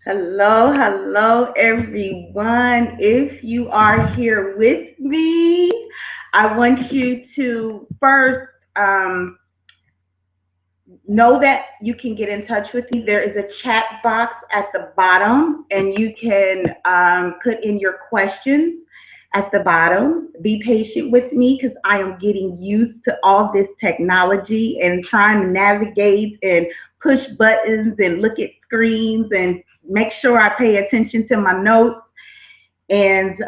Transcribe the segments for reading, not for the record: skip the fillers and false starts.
Hello, hello, everyone. If you are here with me, I want you to first know that you can get in touch with me. There is a chat box at the bottom, and you can put in your questions at the bottom. Be patient with me because I am getting used to all this technology and trying to navigate and push buttons and look at screens and make sure I pay attention to my notes and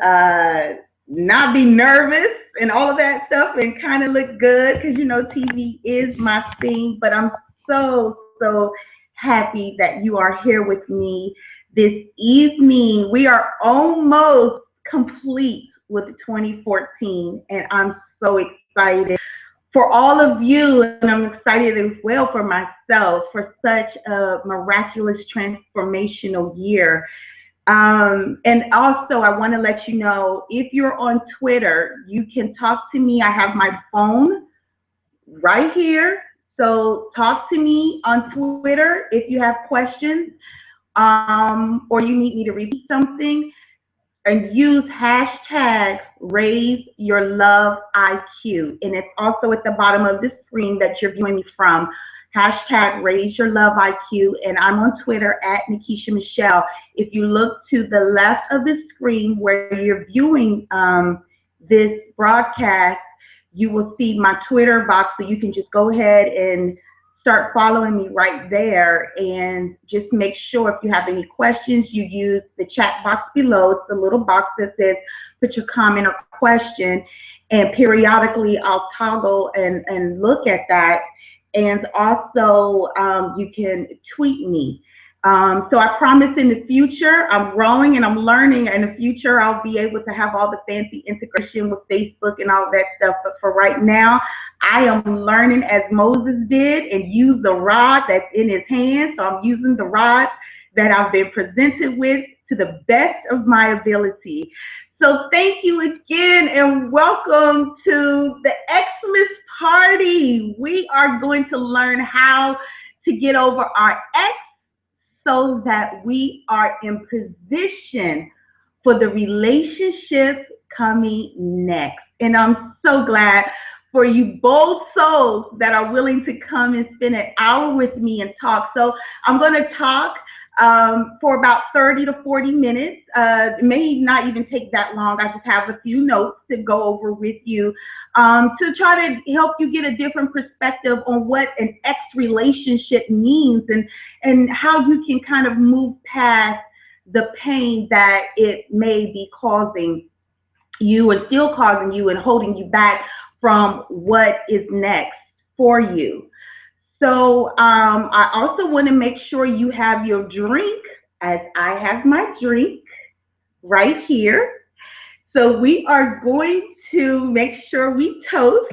not be nervous and all of that stuff and kind of look good because TV is my thing. But I'm so happy that you are here with me this evening. We are almost complete with 2014, and I'm so excited for all of you, and I'm excited as well for myself for such a miraculous transformational year. And also, I want to let you know if you're on Twitter, you can talk to me. I have my phone right here. So talk to me on Twitter if you have questions or you need me to repeat something, and use hashtag raise your love IQ. And it's also at the bottom of the screen that you're viewing me from. Hashtag raise your love IQ. And I'm on Twitter at Nikisha Michelle. If you look to the left of the screen where you're viewing this broadcast, you will see my Twitter box. So you can just go ahead and start following me right there, and just make sure if you have any questions, you use the chat box below. It's the little box that says put your comment or question, and periodically I'll toggle and look at that. And also you can tweet me. So I promise in the future, I'm growing and I'm learning. In the future, I'll be able to have all the fancy integration with Facebook and all that stuff. But for right now, I am learning as Moses did and use the rod that's in his hand. So I'm using the rod that I've been presented with to the best of my ability. So thank you again and welcome to the Xmas party. We are going to learn how to get over our ex so that we are in position for the relationship coming next. And I'm so glad for you both souls that are willing to come and spend an hour with me and talk. So I'm going to talk for about 30 to 40 minutes. It may not even take that long. I just have a few notes to go over with you to try to help you get a different perspective on what an ex relationship means, and how you can kind of move past the pain that it may be causing you and still causing you and holding you back from what is next for you. So I also want to make sure you have your drink, as I have my drink right here. So we are going to make sure we toast.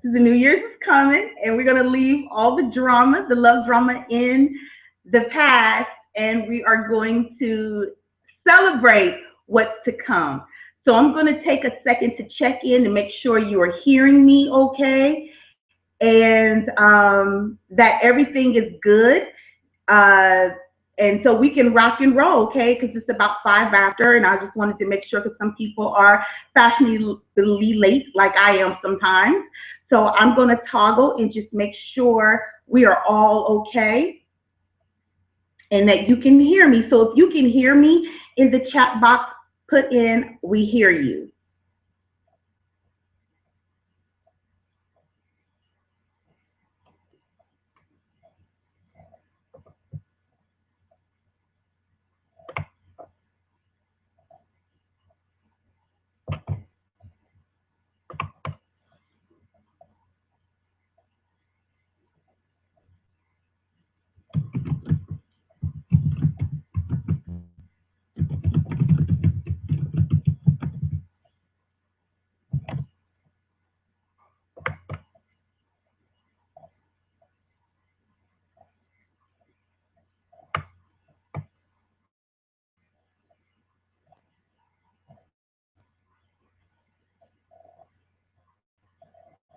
The New Year's is coming, and we're going to leave all the drama, the love drama, in the past, and we are going to celebrate what's to come. So I'm going to take a second to check in to make sure you are hearing me okay, and that everything is good. Uh, and so we can rock and roll, okay? Because it's about 5 after, and I just wanted to make sure because some people are fashionably late, like I am sometimes. So I'm going to toggle and just make sure we are all okay and that you can hear me. So if you can hear me in the chat box, put in "we hear you."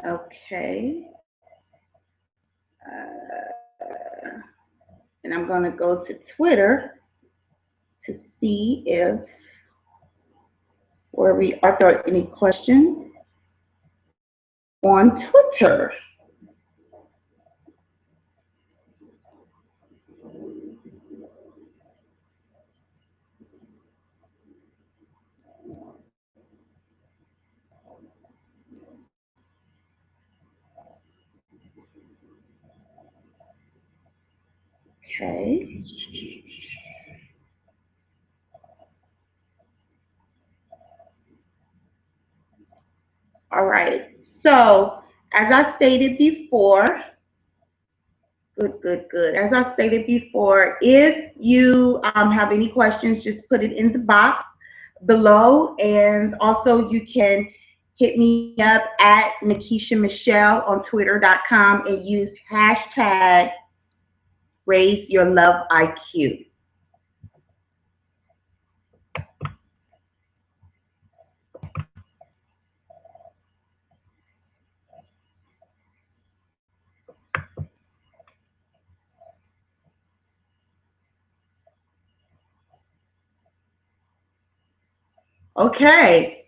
Okay. And I'm going to go to Twitter see if where we are there any questions on Twitter. Okay. All right. So, as I stated before, good. As I stated before, if you have any questions, just put it in the box below. And also, you can hit me up at Nikisha Michelle on Twitter.com and use hashtag Raise Your Love IQ. Okay.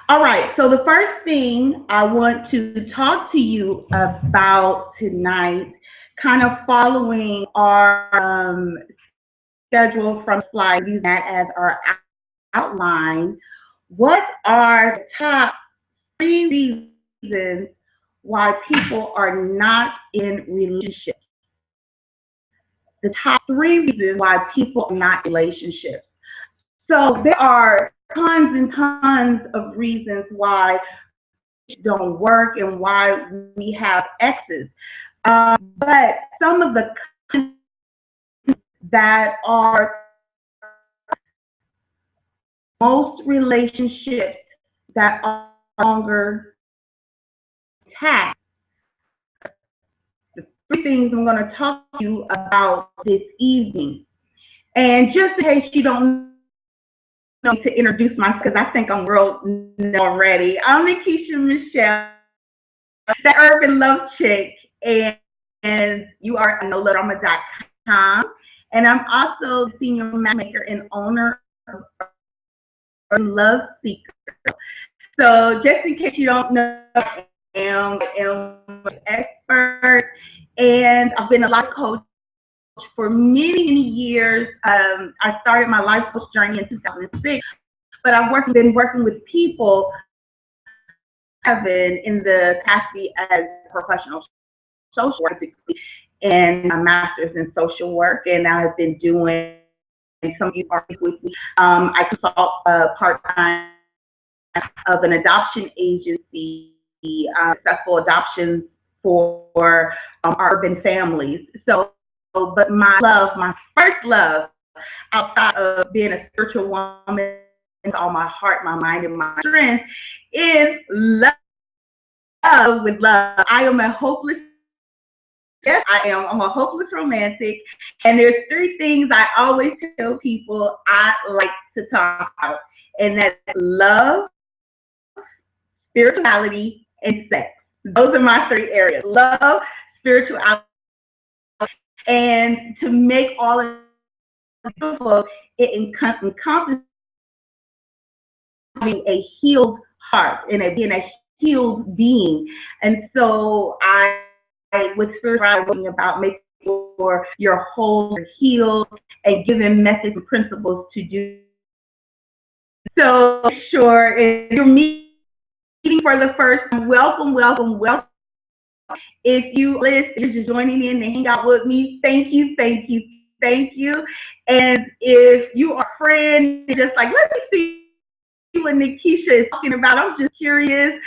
All right. So the first thing I want to talk to you about tonight, kind of following our schedule from slide, use that as our outline. What are the top 3 reasons why people are not in relationships? The top 3 reasons why people are not in relationships. So there are tons and tons of reasons why it don't work and why we have exes. But some of the that are most relationships that are longer intact. The 3 things I'm going to talk to you about this evening. And just in case you don't know to introduce myself, because I think I'm real already. I'm Nikisha Michelle, the Urban Love Chick, and you are at NolaDrama.com. And I'm also the senior matchmaker and owner of Love Seeker. So just in case you don't know, I am an expert, and I've been a life coach for many years. I started my life coach journey in 2006, but I've been working with people in the capacity as a professional social worker and a master's in social work, and I've been doing some of you are with me. I consult part-time of an adoption agency, successful adoptions for urban families. So, but my first love, outside of being a spiritual woman, with all my heart, my mind, and my strength, is love with love. I am a hopeless, yes, I am. I'm a hopeless romantic, and there's 3 things I always tell people I like to talk about, and that's love, spirituality, and sex. Those are my 3 areas: love, spirituality, and to make all of it beautiful, it encompasses having a healed heart and being a healed being. And so with spirituality, talking about making sure your whole healed and giving methods and principles to do. So sure, if you're meeting for the first time, welcome. If you're just joining in to hang out with me, thank you. And if you are a friend, just like, let me see what Nikisha is talking about, I'm just curious,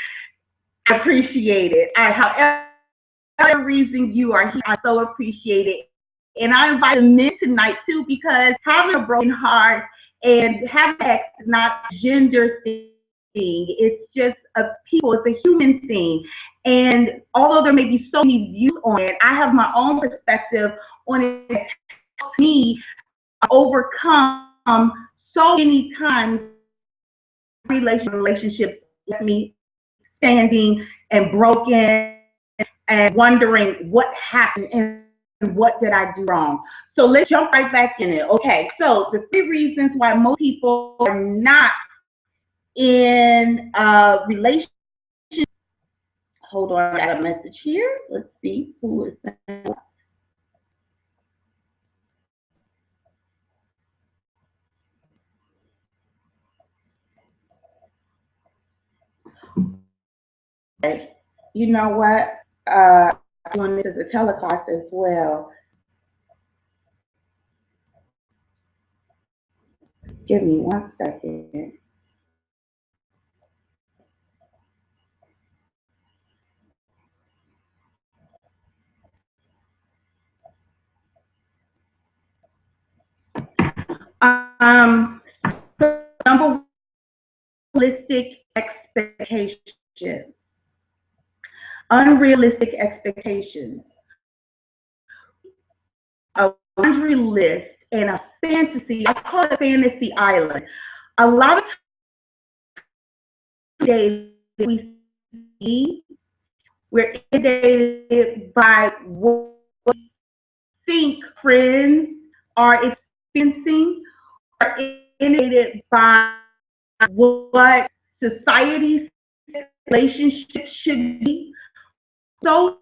I appreciate it. However reason you are here, I so appreciate it. And I invite men tonight too, because having a broken heart and having sex is not a gender thing. It's just it's a human thing. And although there may be so many views on it, I have my own perspective on it that helps me overcome so many times relationships left me standing and broken and wondering what happened. And what did I do wrong? So let's jump right back in it. Okay, so the 3 reasons why most people are not in a relationship. Hold on, I got a message here. Let's see who is that. Okay. You know what? I'm doing this as a teleclass as well. Give me 1 second. So number one, realistic expectations. Unrealistic expectations. A laundry list and a fantasy. I call it fantasy island. A lot of days we see, we're inundated by what we think friends are experiencing, or inundated by what society's relationships should be, so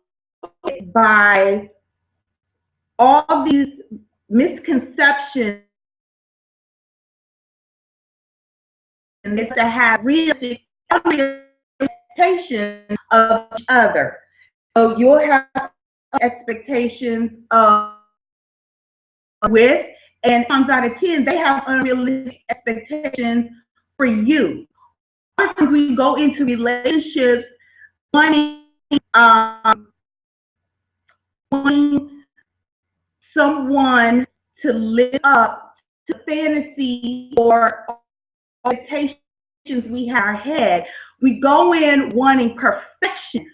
by all these misconceptions to have realistic expectations of each other. So you'll have expectations of with, and times out of 10, they have unrealistic expectations for you. Sometimes we go into relationships wanting someone to live up to fantasy or expectations we have in our head. We go in wanting perfection. In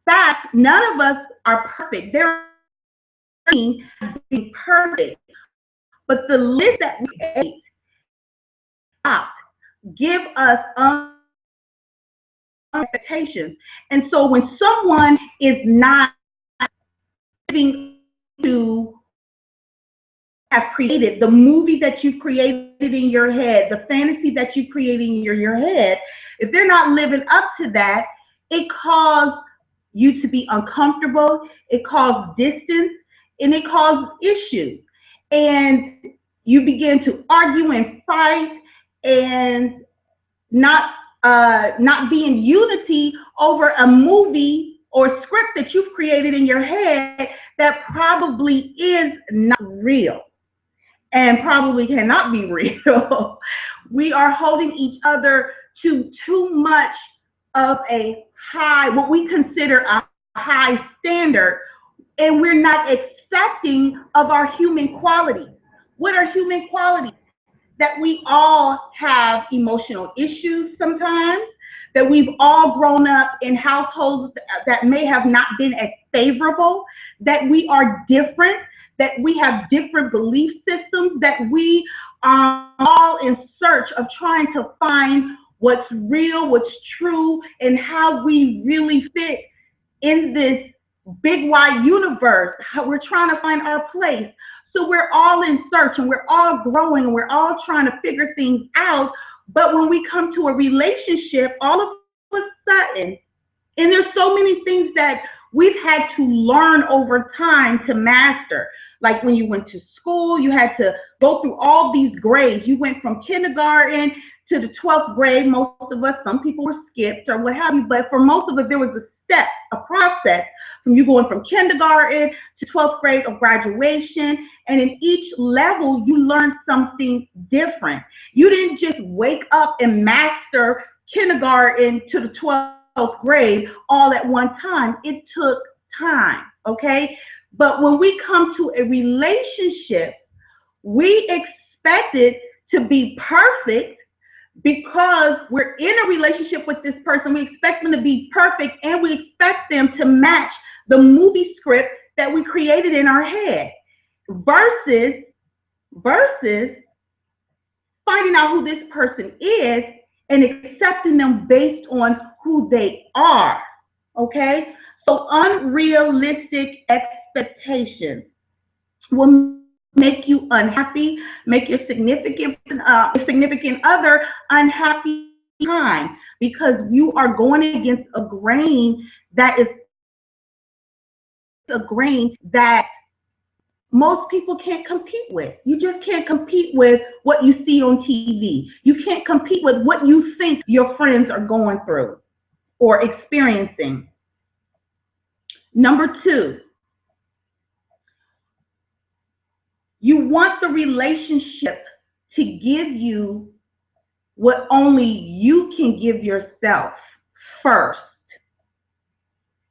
fact, none of us are perfect. They're being perfect. But the list that we ate out give us expectations. And so when someone is not living to have created, the movie that you created in your head, the fantasy that you created in your head, if they're not living up to that, it causes you to be uncomfortable, it causes distance, and it causes issues. And you begin to argue and fight and not be in unity over a movie or script that you've created in your head that probably is not real and probably cannot be real. We are holding each other to too much of a high, what we consider a high standard, and we're not accepting of our human qualities. What are human qualities? That we all have emotional issues sometimes, that we've all grown up in households that may have not been as favorable, that we are different, that we have different belief systems, that we are all in search of trying to find what's real, what's true, and how we really fit in this big wide universe. How we're trying to find our place. So we're all in search and we're all growing and we're all trying to figure things out. But when we come to a relationship, all of a sudden, and there's so many things that we've had to learn over time to master. Like when you went to school, you had to go through all these grades. You went from kindergarten to the 12th grade. Most of us, some people were skipped or what have you, but for most of us, there was a step, a process from you going from kindergarten to 12th grade of graduation. And in each level, you learned something different. You didn't just wake up and master kindergarten to the 12th grade all at one time. It took time, okay? But when we come to a relationship, we expect it to be perfect because we're in a relationship with this person. We expect them to be perfect and we expect them to match the movie script that we created in our head versus finding out who this person is and accepting them based on who they are, okay? So unrealistic expectations will make you unhappy, make your significant other unhappy time, because you are going against a grain that is a grain that most people can't compete with. You just can't compete with what you see on TV. You can't compete with what you think your friends are going through or experiencing. Number two, you want the relationship to give you what only you can give yourself first.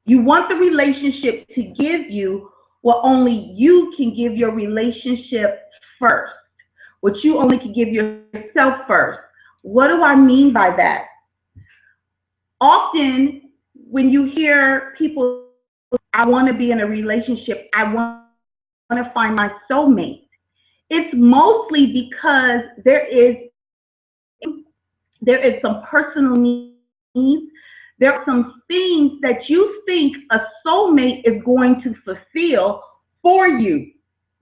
You want the relationship to give you what only you can give your relationship first, what you only can give yourself first. What do I mean by that? Often when you hear people, I want to be in a relationship, I want to find my soulmate, it's mostly because there is some personal needs. There are some things that you think a soulmate is going to fulfill for you.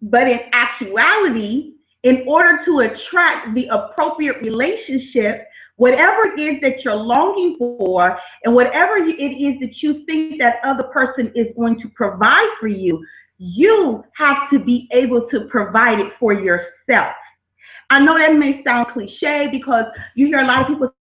But in actuality, in order to attract the appropriate relationship, whatever it is that you're longing for and whatever it is that you think that other person is going to provide for you, you have to be able to provide it for yourself. I know that may sound cliche because you hear a lot of people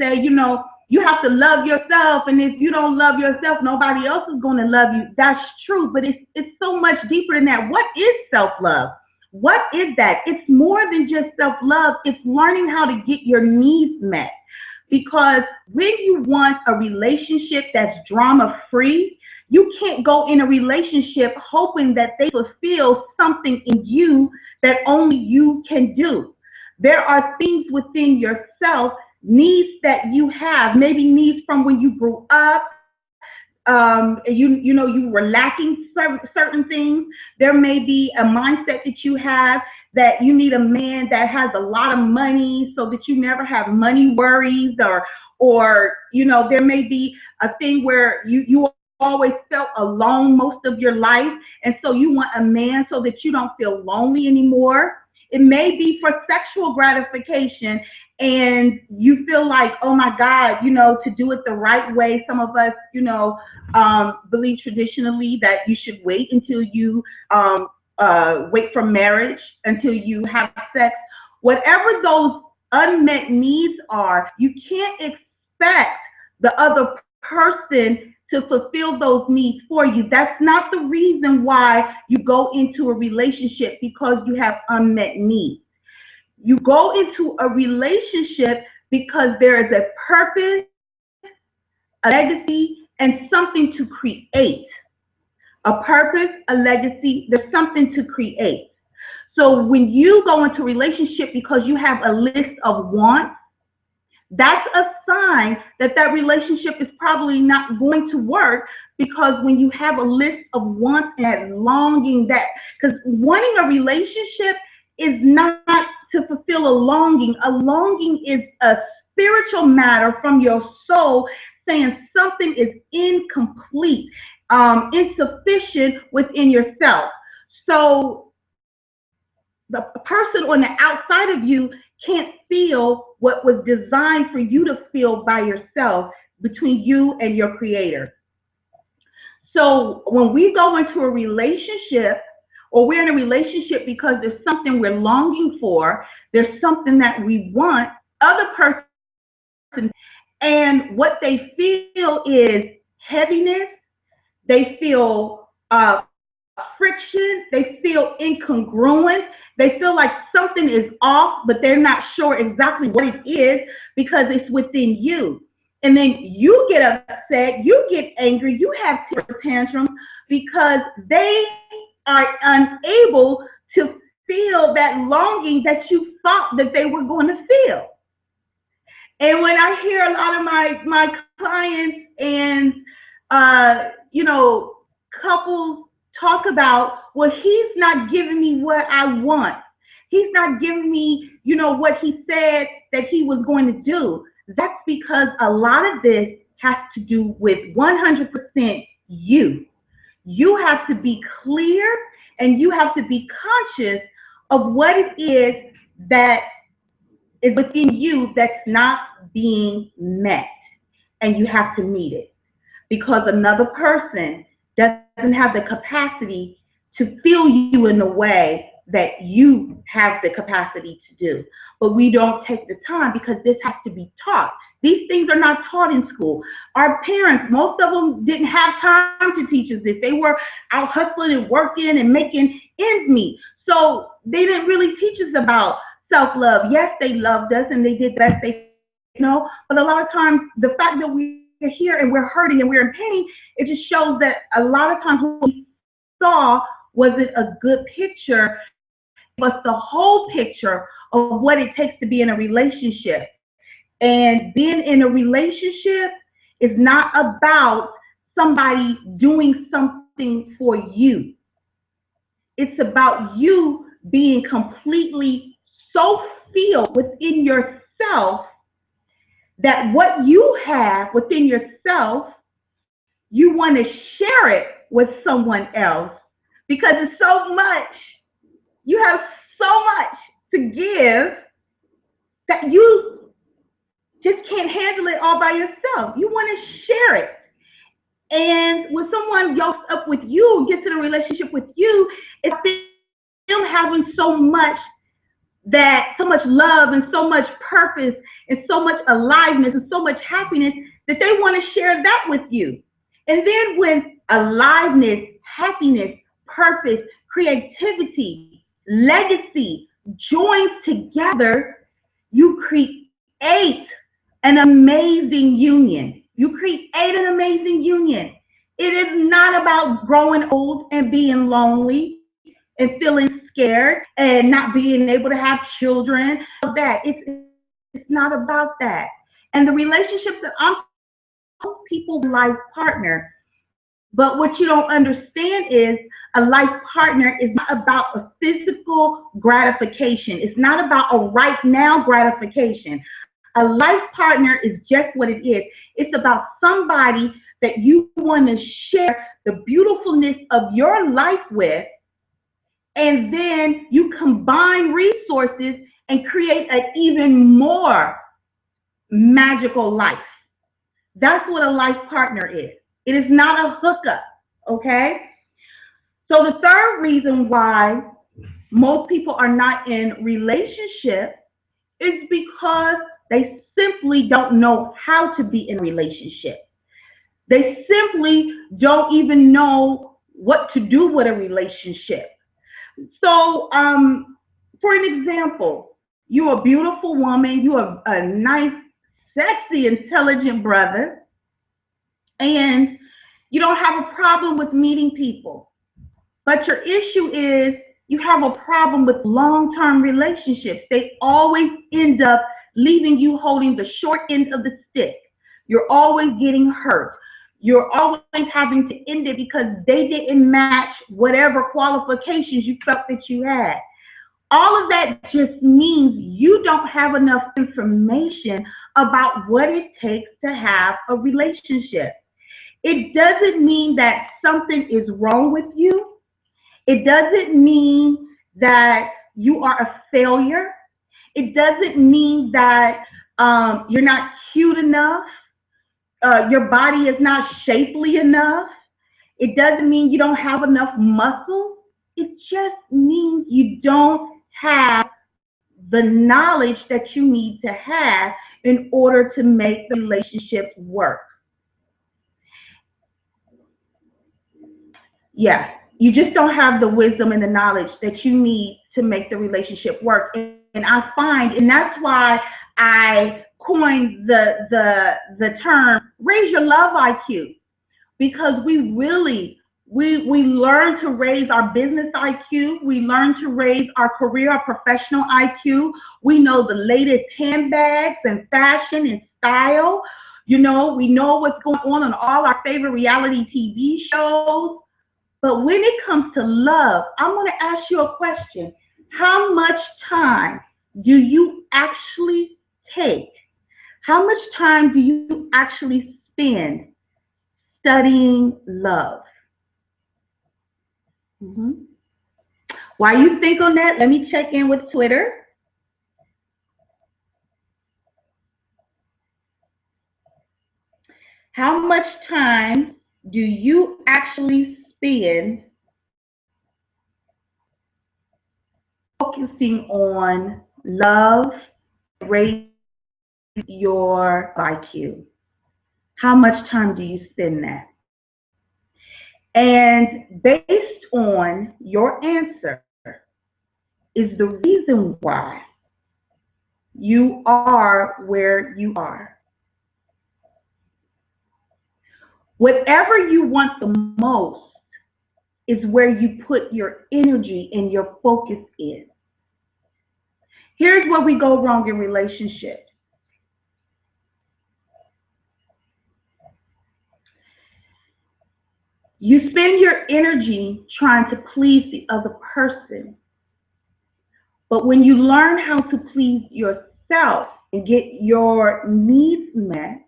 say, you know, you have to love yourself, and if you don't love yourself, nobody else is going to love you. That's true, but it's so much deeper than that. What is self-love? What is that? It's more than just self-love. It's learning how to get your needs met. Because when you want a relationship that's drama-free, you can't go in a relationship hoping that they fulfill something in you that only you can do. There are things within yourself, needs that you have, maybe needs from when you grew up. You were lacking certain things. There may be a mindset that you have that you need a man that has a lot of money so that you never have money worries, or there may be a thing where you always felt alone most of your life, and so you want a man so that you don't feel lonely anymore. It may be for sexual gratification, and you feel like, oh my God, to do it the right way. Some of us, believe traditionally that you should wait until you wait for marriage, until you have sex. Whatever those unmet needs are, you can't expect the other person to fulfill those needs for you. That's not the reason why you go into a relationship, because you have unmet needs. You go into a relationship because there is a purpose, a legacy, and something to create. A purpose, a legacy, there's something to create. So when you go into a relationship because you have a list of wants, that's a sign that that relationship is probably not going to work, because when you have a list of wants and longing, because wanting a relationship is not to fulfill a longing. A longing is a spiritual matter from your soul saying something is incomplete, insufficient within yourself. So the person on the outside of you can't feel what was designed for you to feel by yourself, between you and your creator. So when we go into a relationship, or we're in a relationship because there's something we're longing for, there's something that we want, other person, and what they feel is heaviness, they feel friction, they feel incongruent, they feel like something is off, but they're not sure exactly what it is because it's within you. And then you get upset, you get angry, you have temper tantrums because they are unable to feel that longing that you thought that they were going to feel. And when I hear a lot of my clients and couples talk about, well, he's not giving me what I want, he's not giving me what he said that he was going to do, that's because a lot of this has to do with 100% you. You have to be clear and you have to be conscious of what it is that is within you that's not being met. And you have to meet it because another person doesn't have the capacity to feel you in the way that you have the capacity to do. But we don't take the time because this has to be taught. These things are not taught in school. Our parents, most of them didn't have time to teach us this. They were out hustling and working and making ends meet. So they didn't really teach us about self-love. Yes, they loved us and they did the best they know, but a lot of times the fact that we're here and we're hurting and we're in pain, it just shows that a lot of times what we saw wasn't a good picture, but the whole picture of what it takes to be in a relationship. And being in a relationship is not about somebody doing something for you. It's about you being completely so filled within yourself that what you have within yourself, you want to share it with someone else because it's so much. You have so much to give that you just can't handle it all by yourself. You want to share it. And when someone yokes up with you, gets in a relationship with you, it's them having so much love and so much purpose and so much aliveness and so much happiness that they want to share that with you. And then when aliveness, happiness, purpose, creativity, legacy joins together, you create an amazing union. You create an amazing union. It is not about growing old and being lonely and feeling scared and not being able to have children. It's not about that. And the relationship that I'm people life partner. But what you don't understand is a life partner is not about a physical gratification. It's not about a right now gratification. A life partner is just what it is. It's about somebody that you want to share the beautifulness of your life with, and then you combine resources and create an even more magical life. That's what a life partner is. It is not a hookup, okay? So the third reason why most people are not in relationship is because they simply don't know how to be in a relationship. They simply don't even know what to do with a relationship. So, for an example, you're a beautiful woman, you're a nice, sexy, intelligent brother, and you don't have a problem with meeting people. But your issue is you have a problem with long-term relationships. They always end up leaving you holding the short end of the stick. You're always getting hurt. You're always having to end it because they didn't match whatever qualifications you felt that you had. All of that just means you don't have enough information about what it takes to have a relationship. It doesn't mean that something is wrong with you. It doesn't mean that you are a failure. It doesn't mean that you're not cute enough. Your body is not shapely enough. It doesn't mean you don't have enough muscle. It just means you don't have the knowledge that you need to have in order to make the relationship work. Yeah, you just don't have the wisdom and the knowledge that you need to make the relationship work. And I find, and that's why I coined the term raise your love IQ, because we learn to raise our business IQ. We learn to raise our career, our professional IQ. We know the latest handbags and fashion and style. You know, we know what's going on all our favorite reality TV shows. But when it comes to love, I'm going to ask you a question. How much time do you actually take? How much time do you actually spend studying love. While you think on that, let me check in with Twitter. How much time do you actually spend focusing on love, raise your IQ? How much time do you spend that? And based on your answer is the reason why you are where you are. Whatever you want the most is where you put your energy and your focus in. Here's where we go wrong in relationships. You spend your energy trying to please the other person. But when you learn how to please yourself and get your needs met,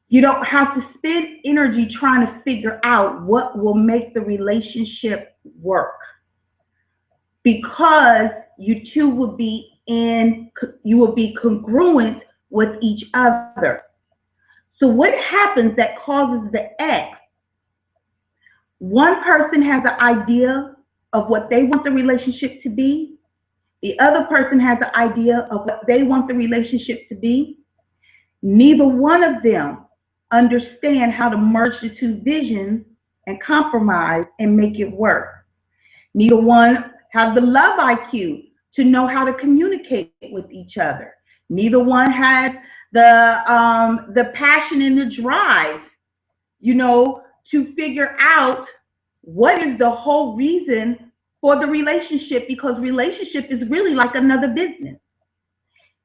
you don't have to spend energy trying to figure out what will make the relationship work. Because you two will be congruent with each other. So what happens that causes the X? One person has an idea of what they want the relationship to be. The other person has an idea of what they want the relationship to be. Neither one of them understand how to merge the two visions and compromise and make it work. Neither one have the love IQ to know how to communicate with each other. Neither one has the passion and the drive, to figure out what is the whole reason for the relationship, because relationship is really like another business.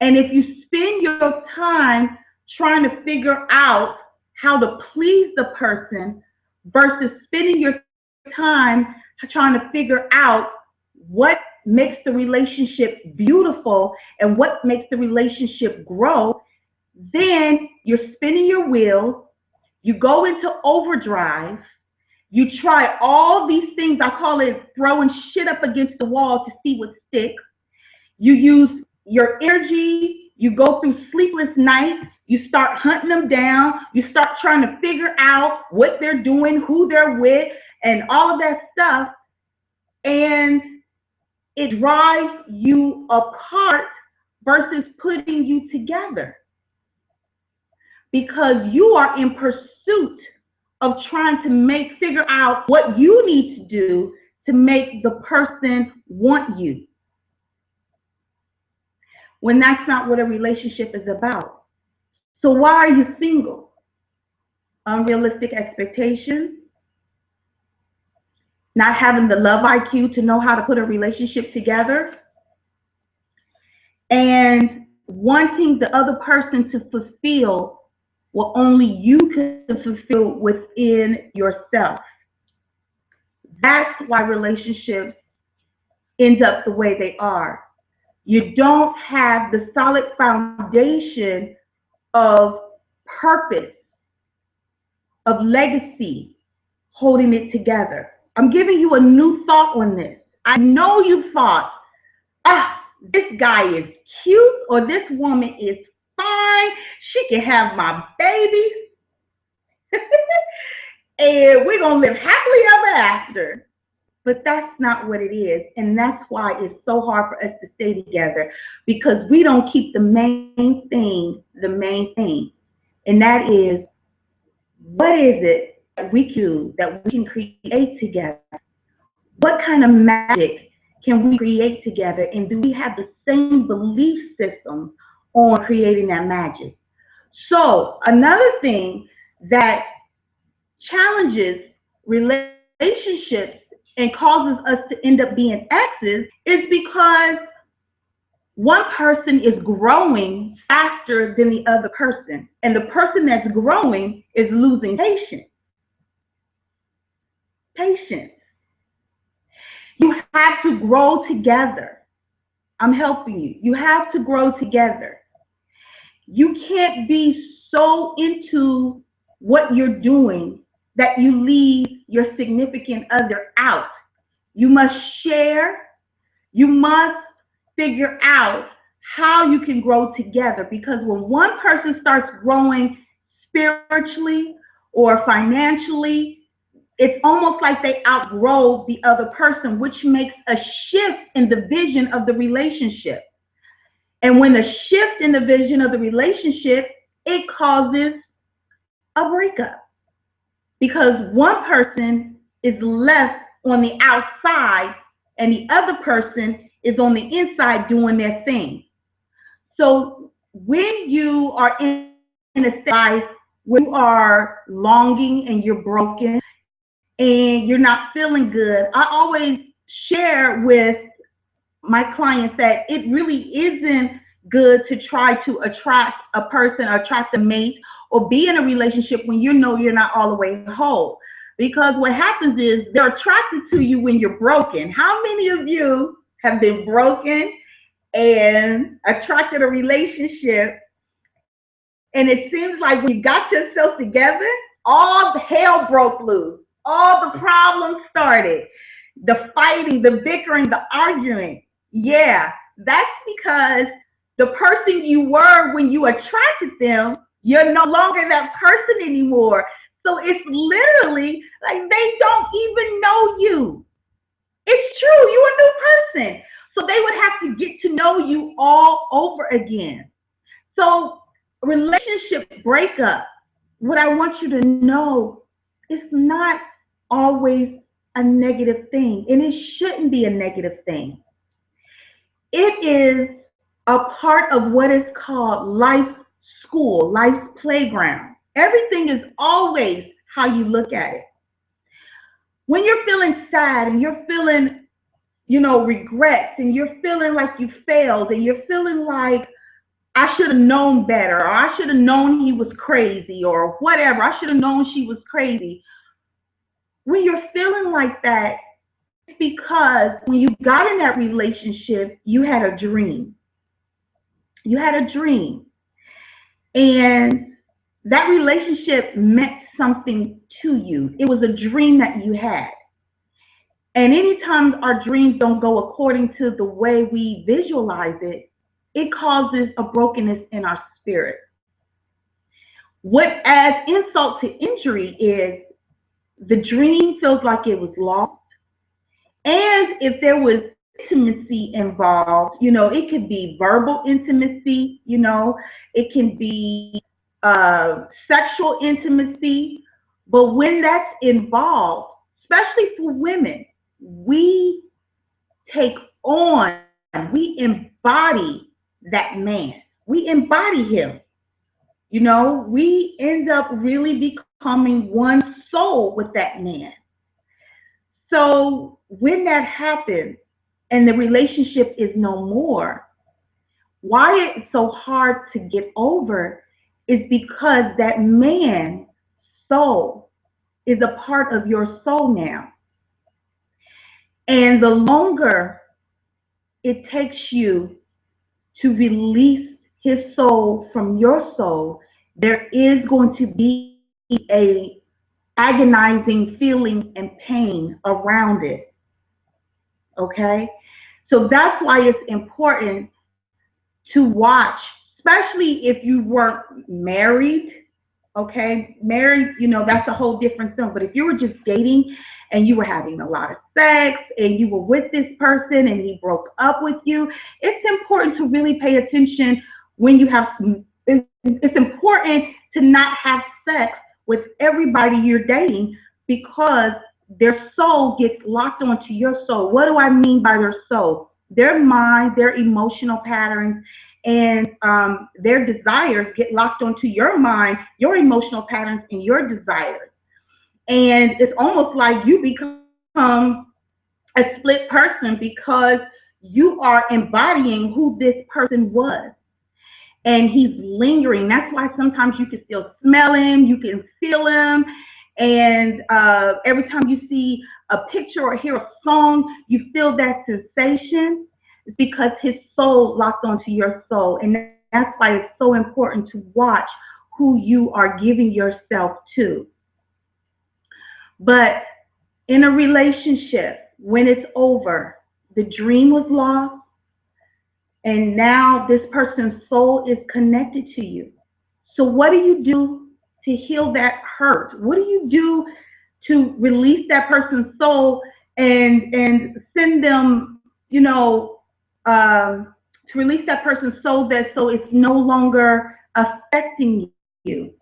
And if you spend your time trying to figure out how to please the person versus spending your time trying to figure out what makes the relationship beautiful and what makes the relationship grow, then you're spinning your wheels, you go into overdrive, you try all these things, I call it throwing shit up against the wall to see what sticks. You use your energy, you go through sleepless nights, you start hunting them down, you start trying to figure out what they're doing, who they're with, and all of that stuff. And it drives you apart versus putting you together. Because you are in pursuit of trying to figure out what you need to do to make the person want you. When that's not what a relationship is about. So why are you single? Unrealistic expectations, not having the love IQ to know how to put a relationship together, and wanting the other person to fulfill what only you can fulfill within yourself. That's why relationships end up the way they are. You don't have the solid foundation of purpose, of legacy, holding it together. I'm giving you a new thought on this. I know you thought, this guy is cute or this woman is fine. She can have my baby. And we're going to live happily ever after. But that's not what it is. And that's why it's so hard for us to stay together, because we don't keep the main thing the main thing. And that is, what is it that we do that we can create together? What kind of magic can we create together? And do we have the same belief system on creating that magic? So another thing that challenges relationships and causes us to end up being exes is because one person is growing faster than the other person, and the person that's growing is losing patience. Patience. You have to grow together. I'm helping you. You have to grow together. You can't be so into what you're doing that you leave your significant other out. You must share. You must figure out how you can grow together, because when one person starts growing spiritually or financially, it's almost like they outgrow the other person, which makes a shift in the vision of the relationship. And when a shift in the vision of the relationship, it causes a breakup, because one person is left on the outside and the other person is on the inside doing their thing. So when you are in a state where you are longing and you're broken and you're not feeling good, I always share with my clients that it really isn't good to try to attract a person, attract a mate, or be in a relationship when you know you're not all the way whole. Because what happens is they're attracted to you when you're broken. How many of you have been broken and attracted a relationship, and it seems like when you got yourself together, all the hell broke loose, all the problems started, the fighting, the bickering, the arguing? Yeah, that's because the person you were when you attracted them, you're no longer that person anymore. So it's literally like they don't even know you. It's true, you're a new person. So they would have to get to know you all over again. So relationship breakup, what I want you to know, it's not always a negative thing, and it shouldn't be a negative thing. It is a part of what is called life school, life playground. Everything is always how you look at it. When you're feeling sad and you're feeling, regrets, and you're feeling like you failed, and you're feeling like I should have known better, or I should have known he was crazy, or whatever, I should have known she was crazy. When you're feeling like that, it's because when you got in that relationship, you had a dream. You had a dream. And that relationship meant something to you. It was a dream that you had. And anytime our dreams don't go according to the way we visualize it, it causes a brokenness in our spirit. What adds insult to injury is the dream feels like it was lost. And if there was intimacy involved, it could be verbal intimacy, it can be sexual intimacy. But when that's involved, especially for women, we take on, we embody that man. We embody him. We end up really becoming one soul with that man. So when that happens and the relationship is no more, why it's so hard to get over is because that man's soul is a part of your soul now. And the longer it takes you to release his soul from your soul, there is going to be a agonizing feeling and pain around it. Okay? So that's why it's important to watch, especially if you weren't married. Okay? Married, that's a whole different thing. But if you were just dating and you were having a lot of sex and you were with this person and he broke up with you, it's important to really pay attention when you have, it's important to not have sex with everybody you're dating, because their soul gets locked onto your soul. What do I mean by their soul? Their mind, their emotional patterns, and their desires get locked onto your mind, your emotional patterns, and your desires. And it's almost like you become a split person because you are embodying who this person was. And he's lingering. That's why sometimes you can still smell him, you can feel him. And every time you see a picture or hear a song, you feel that sensation. It's because his soul locked onto your soul. And that's why it's so important to watch who you are giving yourself to. But in a relationship, when it's over, the dream was lost, and now this person's soul is connected to you. So what do you do to heal that hurt? What do you do to release that person's soul and send them, to release that person's soul so it's no longer affecting you?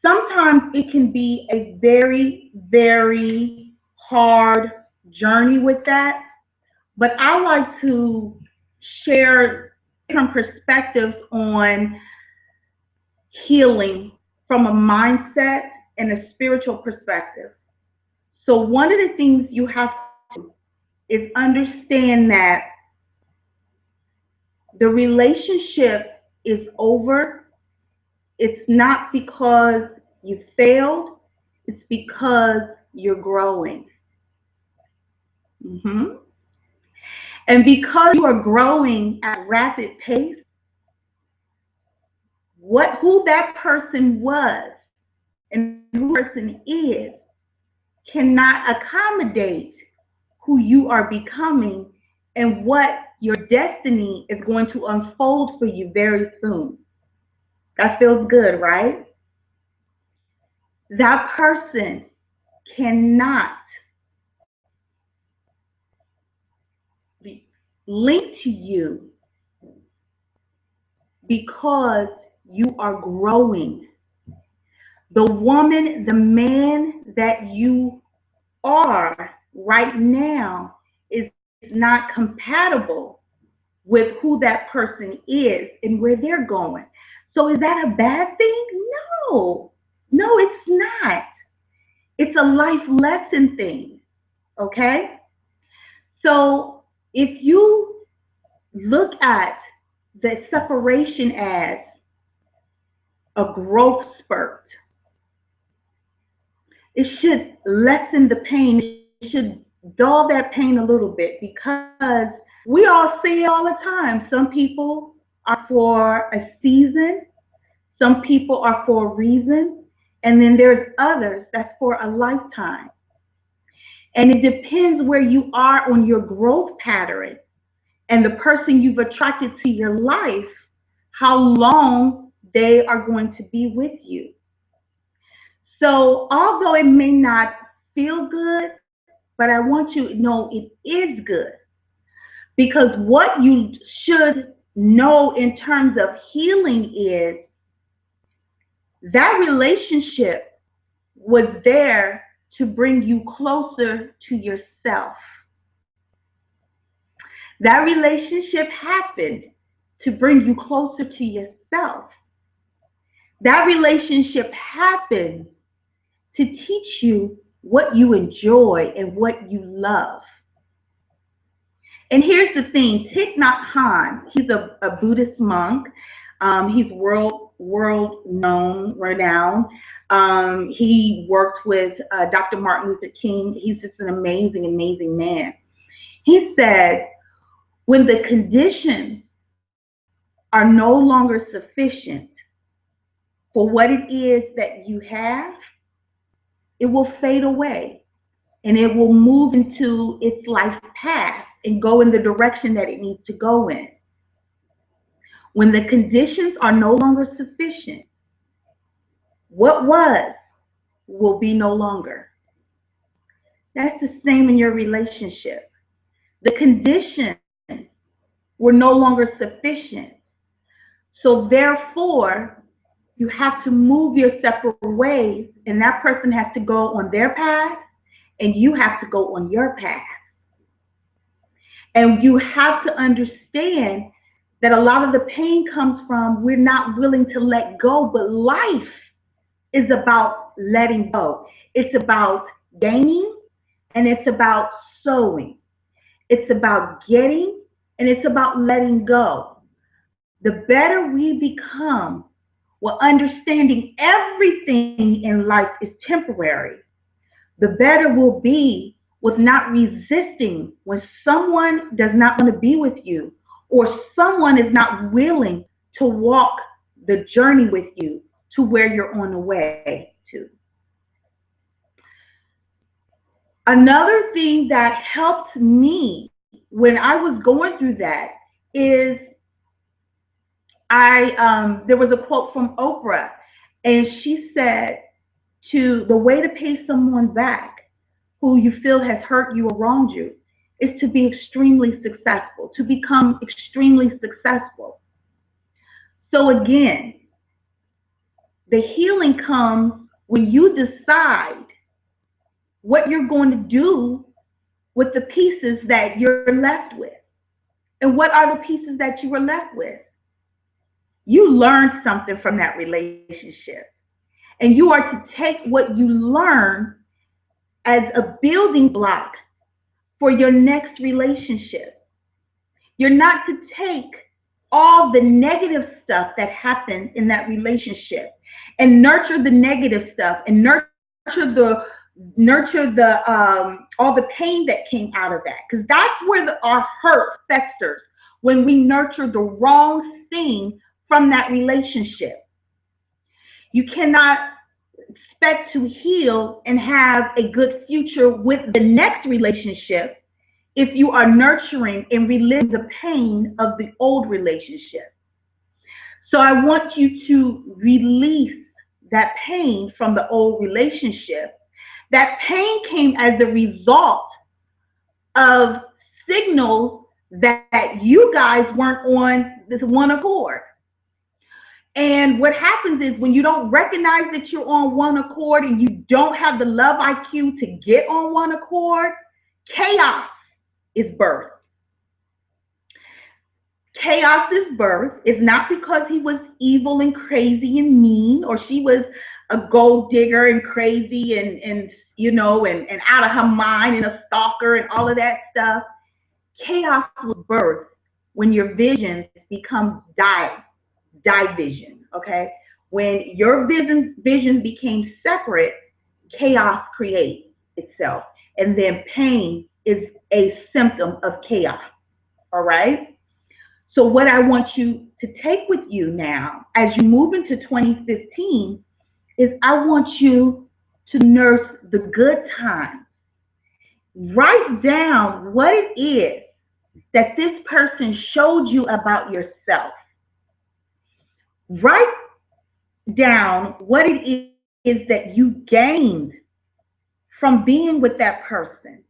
Sometimes it can be a very, very hard journey with that, but I like to share different perspectives on healing from a mindset and a spiritual perspective. So one of the things you have to do is understand that the relationship is over. It's not because you failed, it's because you're growing. And because you are growing at a rapid pace, who that person was and who that person is cannot accommodate who you are becoming and what your destiny is going to unfold for you very soon. That feels good, right? That person cannot be linked to you because you are growing. The woman, the man that you are right now is not compatible with who that person is and where they're going. So is that a bad thing? No, it's not. It's a life lesson thing, okay? So if you look at the separation as a growth spurt, it should lessen the pain. It should dull that pain a little bit, because we all see it all the time. Some people are for a season, some people are for a reason, and then there's others that's for a lifetime. And it depends where you are on your growth pattern and the person you've attracted to your life, how long they are going to be with you. So although it may not feel good, but I want you to know it is good. Because what you should know in terms of healing is that relationship was there to bring you closer to yourself. That relationship happened to bring you closer to yourself. That relationship happened to teach you what you enjoy and what you love. And here's the thing, Thich Nhat Hanh, he's a Buddhist monk. He's world known, renowned. He worked with Dr. Martin Luther King. He's just an amazing, amazing man. He said, when the conditions are no longer sufficient for what it is that you have, it will fade away and it will move into its life path and go in the direction that it needs to go in. When the conditions are no longer sufficient, what was will be no longer. That's the same in your relationship. The conditions were no longer sufficient. So therefore, you have to move your separate ways, and that person has to go on their path, and you have to go on your path. And you have to understand that a lot of the pain comes from we're not willing to let go, but life is about letting go. It's about gaining, and it's about sowing. It's about getting, and it's about letting go. The better we become, well, understanding everything in life is temporary, the better we'll be with not resisting when someone does not want to be with you, or someone is not willing to walk the journey with you, to where you're on the way to. Another thing that helped me when I was going through that is there was a quote from Oprah, and she said, the way to pay someone back who you feel has hurt you or wronged you is to be extremely successful, to become extremely successful. So again, the healing comes when you decide what you're going to do with the pieces that you're left with. And what are the pieces that you were left with? You learned something from that relationship. And you are to take what you learn as a building block for your next relationship. You're not to take all the negative stuff that happened in that relationship and nurture the negative stuff and nurture all the pain that came out of that, because that's where our hurt festers, when we nurture the wrong thing from that relationship. You cannot expect to heal and have a good future with the next relationship if you are nurturing and reliving the pain of the old relationship. So I want you to release that pain from the old relationship. That pain came as a result of signals that you guys weren't on this one accord. And what happens is when you don't recognize that you're on one accord and you don't have the love IQ to get on one accord, chaos is birthed. Chaos is birthed. It's not because he was evil and crazy and mean, or she was a gold digger and crazy and out of her mind and a stalker and all of that stuff. Chaos was birthed when your visions become division, okay? When your vision became separate, chaos creates itself. And then pain is a symptom of chaos, all right? So what I want you to take with you now, as you move into 2015, is I want you to nurse the good times. Write down what it is that this person showed you about yourself. Write down what it is that you gained from being with that person.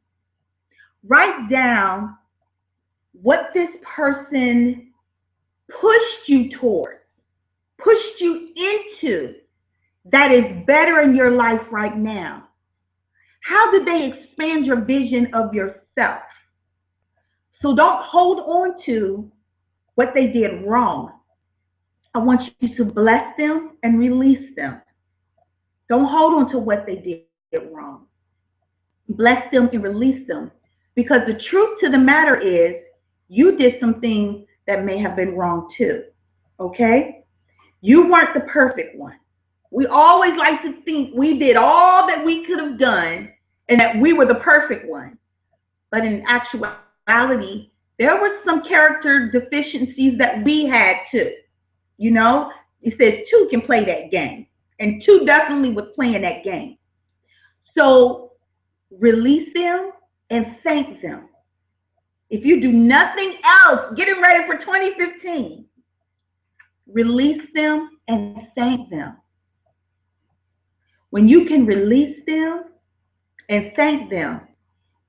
Write down what this person pushed you towards, pushed you into, that is better in your life right now. How did they expand your vision of yourself? So don't hold on to what they did wrong. I want you to bless them and release them. Don't hold on to what they did wrong. Bless them and release them. Because the truth to the matter is, you did some things that may have been wrong too. Okay? You weren't the perfect one. We always like to think we did all that we could have done and that we were the perfect one. But in actuality, there were some character deficiencies that we had too. You know, it says two can play that game, and two definitely was playing that game. So release them and thank them. If you do nothing else, getting ready for 2015, release them and thank them. When you can release them and thank them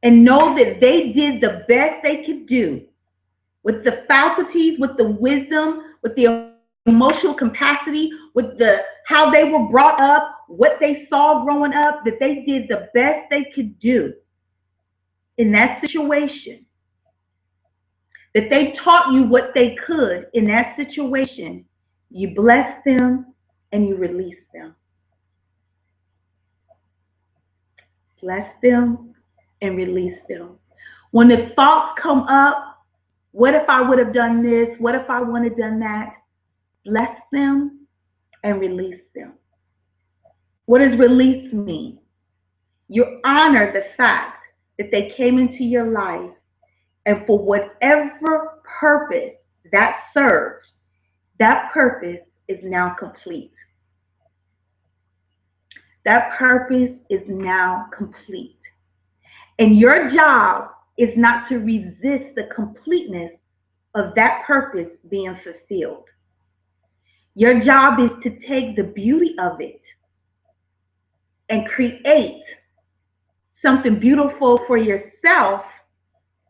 and know that they did the best they could do with the faculties, with the wisdom, with the emotional capacity, with how they were brought up, what they saw growing up, that they did the best they could do in that situation, that they taught you what they could in that situation, you bless them and you release them. Bless them and release them. When the thoughts come up, what if I would have done this? What if I would have done that? Bless them and release them. What does release mean? You honor the fact that they came into your life, and for whatever purpose that serves, that purpose is now complete. That purpose is now complete. And your job is not to resist the completeness of that purpose being fulfilled. Your job is to take the beauty of it and create something beautiful for yourself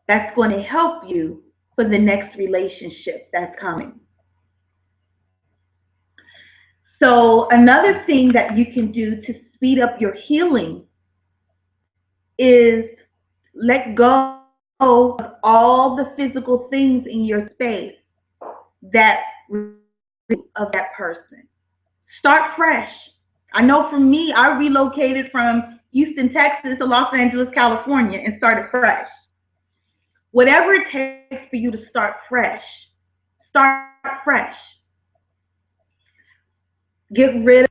that's going to help you for the next relationship that's coming. So another thing that you can do to speed up your healing is let go of all the physical things in your space that of that person. Start fresh. I know for me, I relocated from Houston, Texas to Los Angeles, California, and started fresh. Whatever it takes for you to start fresh, start fresh. Get rid of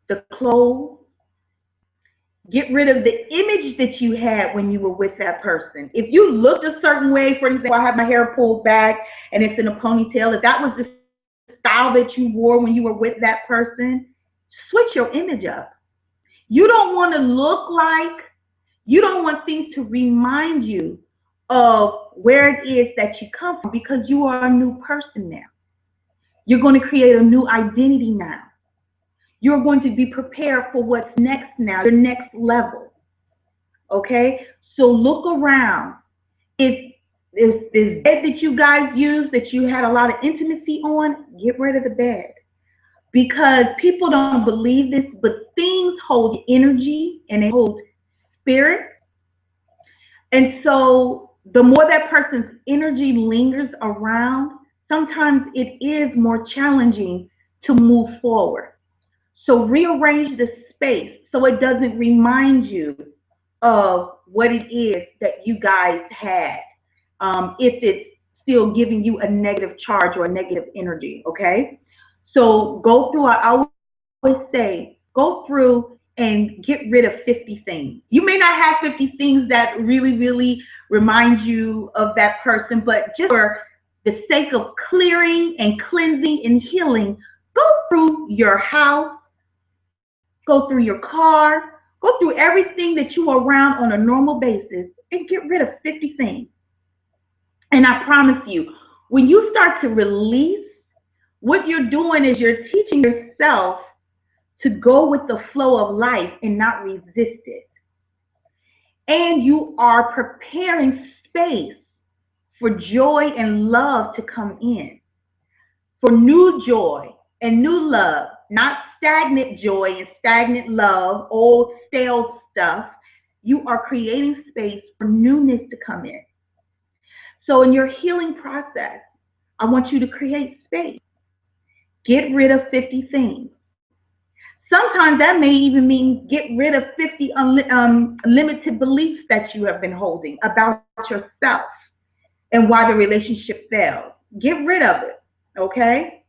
the clothes. Get rid of the image that you had when you were with that person. If you looked a certain way, for example, I have my hair pulled back and it's in a ponytail, if that was the style that you wore when you were with that person, switch your image up. You don't want to look like, you don't want things to remind you of where it is that you come from, because you are a new person now. You're going to create a new identity now. You're going to be prepared for what's next now, your next level. Okay? So look around. If this bed that you guys use, that you had a lot of intimacy on, get rid of the bed. Because people don't believe this, but things hold energy and they hold spirit. And so the more that person's energy lingers around, sometimes it is more challenging to move forward. So rearrange the space so it doesn't remind you of what it is that you guys had, if it's still giving you a negative charge or a negative energy, okay? So go through, I always say, go through and get rid of 50 things. You may not have 50 things that really, really remind you of that person, but just for the sake of clearing and cleansing and healing, go through your house, go through your car, go through everything that you are around on a normal basis and get rid of 50 things. And I promise you, when you start to release, what you're doing is you're teaching yourself to go with the flow of life and not resist it. And you are preparing space for joy and love to come in, for new joy and new love, not stagnant joy and stagnant love, old stale stuff. You are creating space for newness to come in. So in your healing process, I want you to create space. Get rid of 50 things. Sometimes that may even mean get rid of 50 limited beliefs that you have been holding about yourself and why the relationship failed. Get rid of it, okay?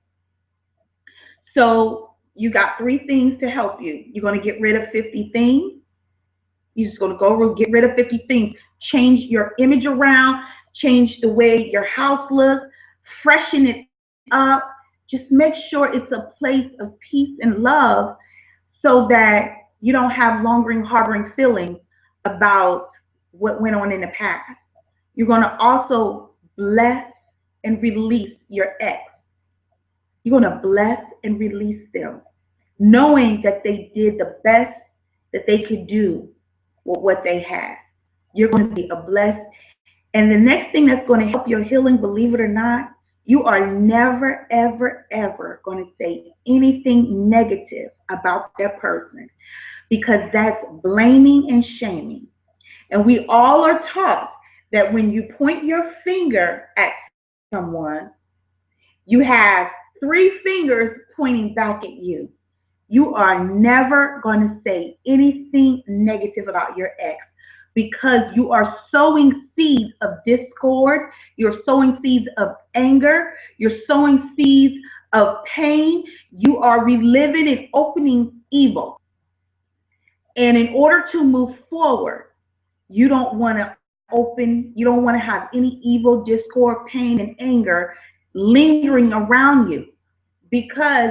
So you got 3 things to help you. You're going to get rid of 50 things. You're just going to go get rid of 50 things. Change your image around. Change the way your house looks. Freshen it up. Just make sure it's a place of peace and love so that you don't have lingering, harboring feelings about what went on in the past. You're going to also bless and release your ex. You're going to bless and release them, knowing that they did the best that they could do with what they had. You're going to be a blessed. And the next thing that's going to help your healing, believe it or not, you are never, ever, ever going to say anything negative about that person, because that's blaming and shaming. And we all are taught that when you point your finger at someone, you have 3 fingers pointing back at you. You are never going to say anything negative about your ex, because you are sowing seeds of discord, you're sowing seeds of anger, you're sowing seeds of pain, you are reliving and opening evil. And in order to move forward, you don't want to have any evil, discord, pain, and anger lingering around you, because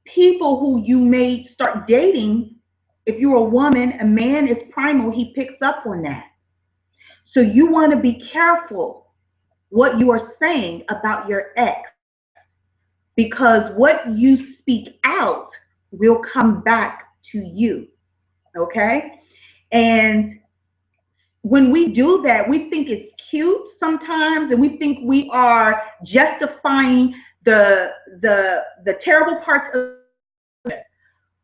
people who you may start dating If you're a woman, a man is primal, he picks up on that. So you want to be careful what you are saying about your ex, because what you speak out will come back to you. Okay? And when we do that, we think it's cute sometimes, and we think we are justifying the terrible parts of it.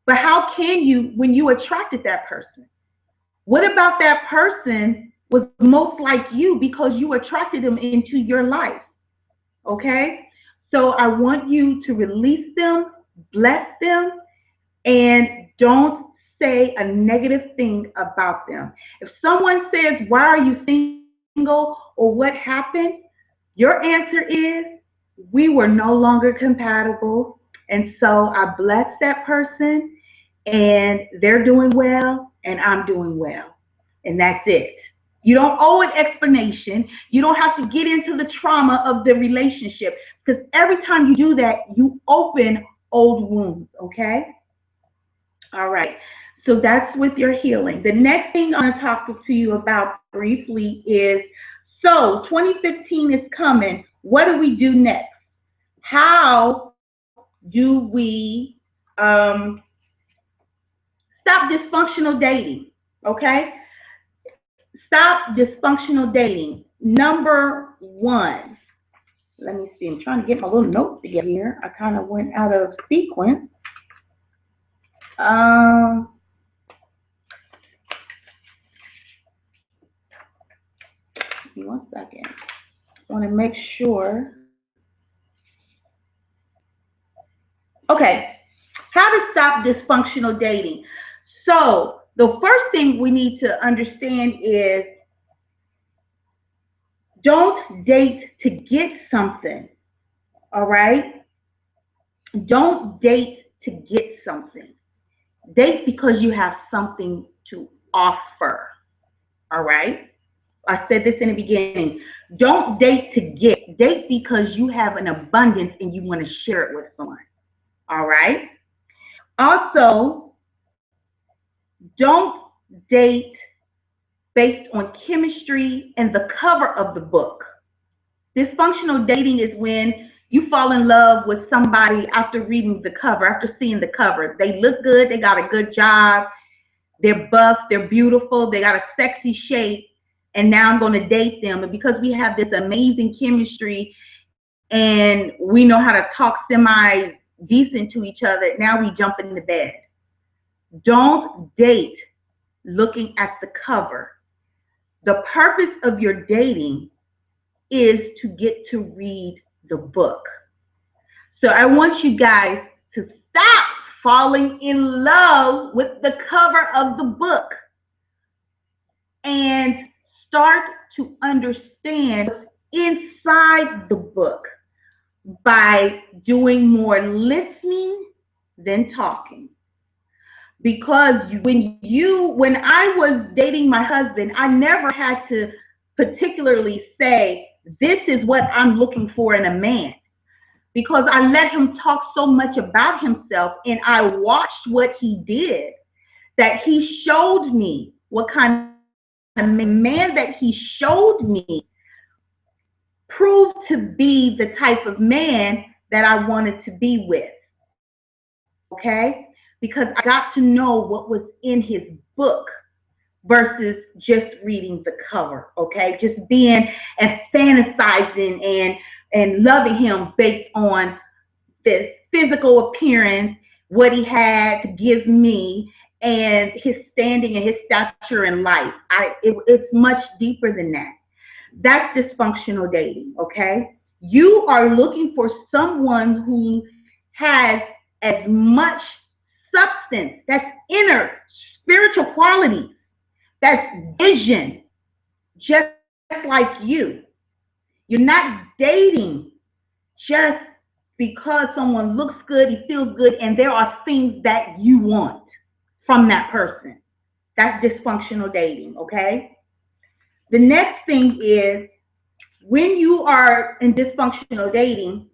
But how can you when you attracted that person? What about that person was most like you because you attracted them into your life? Okay? So I want you to release them, bless them, and don't say a negative thing about them. If someone says, "Why are you single?" or "What happened?" your answer is, "We were no longer compatible. And so I bless that person, and they're doing well, and I'm doing well." And that's it. You don't owe an explanation. You don't have to get into the trauma of the relationship, because every time you do that, you open old wounds, okay? All right. So that's with your healing. The next thing I'm going to talk to you about briefly is, so 2015 is coming. What do we do next? How do we stop dysfunctional dating? Okay? Stop dysfunctional dating. Number one. Let me see. I'm trying to get my little notes together here. I kind of went out of sequence. Give me 1 second. I want to make sure. Okay, how to stop dysfunctional dating. So the first thing we need to understand is, don't date to get something, all right? Don't date to get something. Date because you have something to offer, all right? I said this in the beginning. Don't date to get. Date because you have an abundance and you want to share it with someone, all right? Also, don't date based on chemistry and the cover of the book. Dysfunctional dating is when you fall in love with somebody after reading the cover, after seeing the cover. They look good, they got a good job, they're buff, they're beautiful, they got a sexy shape, and now I'm going to date them. And because we have this amazing chemistry and we know how to talk semi-decent to each other, now we jump into bed. Don't date looking at the cover. The purpose of your dating is to get to read the book. So I want you guys to stop falling in love with the cover of the book and start to understand inside the book by doing more listening than talking. Because when I was dating my husband, I never had to particularly say, this is what I'm looking for in a man. Because I let him talk so much about himself, and I watched what he did, that he showed me what kind of man that he showed me proved to be the type of man that I wanted to be with. Okay? Because I got to know what was in his book versus just reading the cover, okay? Just being and fantasizing and loving him based on this physical appearance, what he had to give me, and his standing and his stature in life. It's much deeper than that. That's dysfunctional dating, okay? You are looking for someone who has as much substance, that's inner spiritual qualities, that's vision, just like you. You're not dating just because someone looks good, he feels good, and there are things that you want from that person. That's dysfunctional dating, okay? The next thing is, when you are in dysfunctional dating,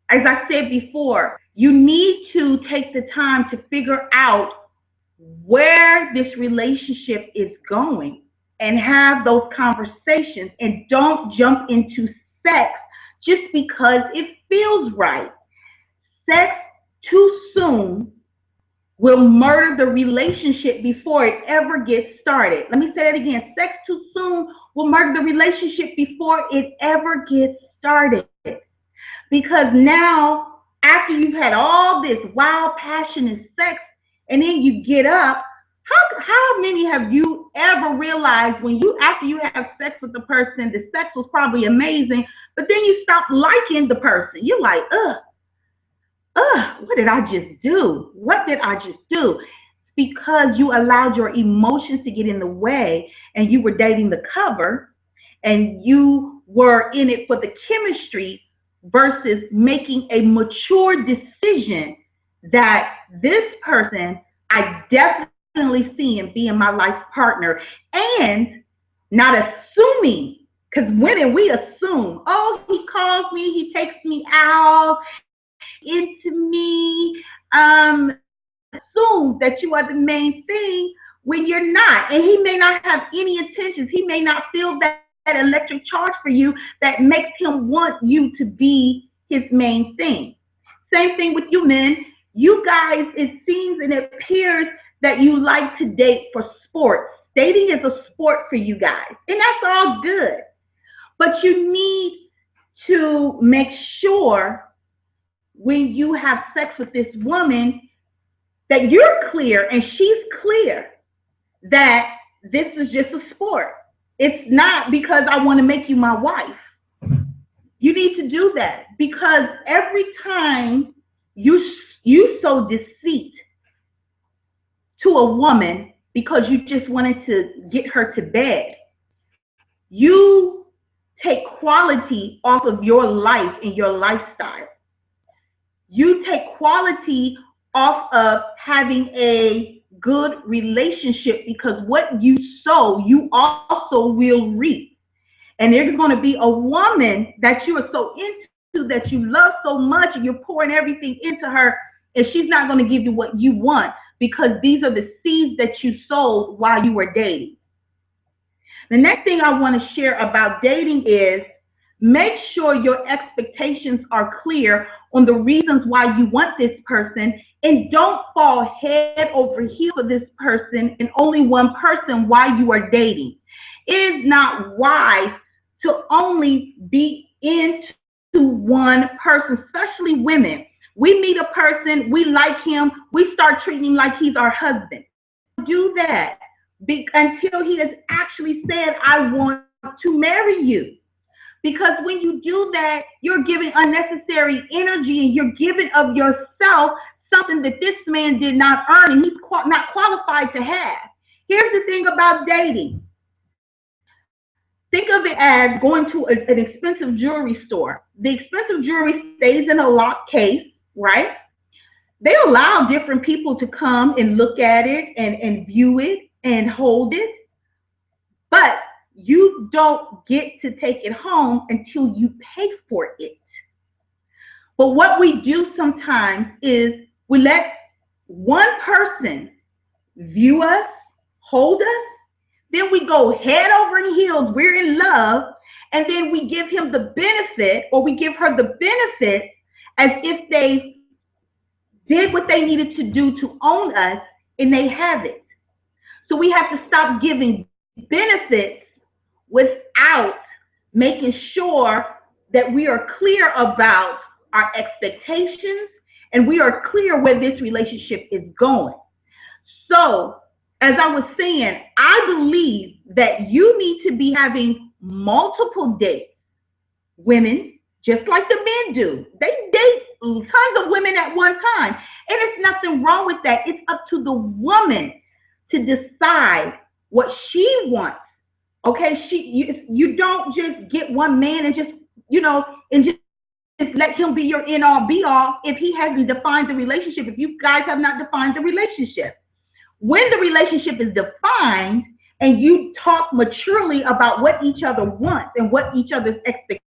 as I said before, you need to take the time to figure out where this relationship is going and have those conversations, and don't jump into sex just because it feels right. Sex too soon will murder the relationship before it ever gets started. Let me say that again. Sex too soon will murder the relationship before it ever gets started. Because now, after you've had all this wild, passionate sex, and then you get up, how many have you ever realized when you, after you have sex with the person, the sex was probably amazing, but then you stop liking the person? You're like, what did I just do? What did I just do? Because you allowed your emotions to get in the way, and you were dating the cover, and you were in it for the chemistry versus making a mature decision that this person I definitely see and being my life partner, and not assuming, because women, we assume, oh, he calls me, he takes me out, into me, assume that you are the main thing when you're not. And he may not have any intentions. He may not feel that electric charge for you that makes him want you to be his main thing. Same thing with you men. You guys, it seems and it appears that you like to date for sports. Dating is a sport for you guys, and that's all good. But you need to make sure when you have sex with this woman that you're clear and she's clear that this is just a sport. It's not because I want to make you my wife. You need to do that, because every time you sow deceit to a woman because you just wanted to get her to bed, you take quality off of your life and your lifestyle. You take quality off of having a good relationship, because what you sow, you also will reap. And there's going to be a woman that you are so into, that you love so much, and you're pouring everything into her, and she's not going to give you what you want, because these are the seeds that you sowed while you were dating. The next thing I want to share about dating is, make sure your expectations are clear on the reasons why you want this person, and don't fall head over heels for this person and only one person while you are dating. It is not wise to only be into one person, especially women. We meet a person, we like him, we start treating him like he's our husband. Do that until he has actually said, I want to marry you. Because when you do that, you're giving unnecessary energy, and you're giving of yourself something that this man did not earn and he's not qualified to have. Here's the thing about dating. Think of it as going to an expensive jewelry store. The expensive jewelry stays in a locked case, right? They allow different people to come and look at it and view it and hold it. But you don't get to take it home until you pay for it. But what we do sometimes is we let one person view us, hold us, then we go head over heels, we're in love, and then we give him the benefit, or we give her the benefit, as if they did what they needed to do to own us, and they have it. So we have to stop giving benefits without making sure that we are clear about our expectations and we are clear where this relationship is going. So, as I was saying, I believe that you need to be having multiple dates. Women, just like the men do, they date tons of women at one time. And there's nothing wrong with that. It's up to the woman to decide what she wants. Okay, you don't just get one man and just, and just let him be your end all be all if he hasn't defined the relationship, if you guys have not defined the relationship. When the relationship is defined and you talk maturely about what each other wants and what each other's expectations,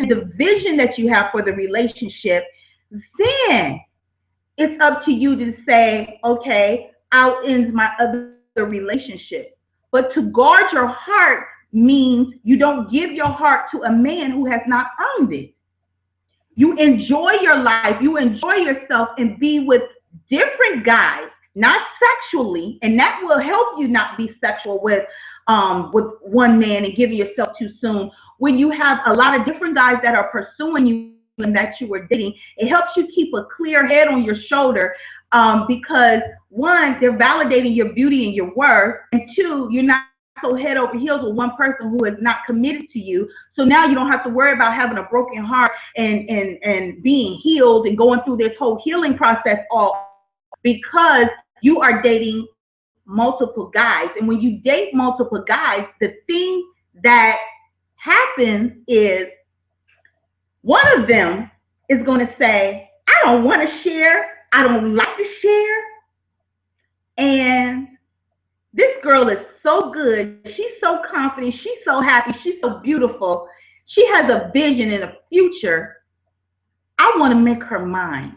the vision that you have for the relationship, then it's up to you to say, okay, outends my other relationship. But to guard your heart means you don't give your heart to a man who has not earned it. You enjoy your life, you enjoy yourself, and be with different guys, not sexually, and that will help you not be sexual with one man and giving yourself too soon. When you have a lot of different guys that are pursuing you and that you were dating, it helps you keep a clear head on your shoulder, because one, they're validating your beauty and your worth, and two, you're not so head over heels with one person who is not committed to you. So now you don't have to worry about having a broken heart and being healed and going through this whole healing process, all because you are dating multiple guys. And when you date multiple guys, the thing that happens is one of them is going to say, I don't want to share, I don't like to share, and this girl is so good, she's so confident, she's so happy, she's so beautiful, she has a vision in the future, I want to make her mine.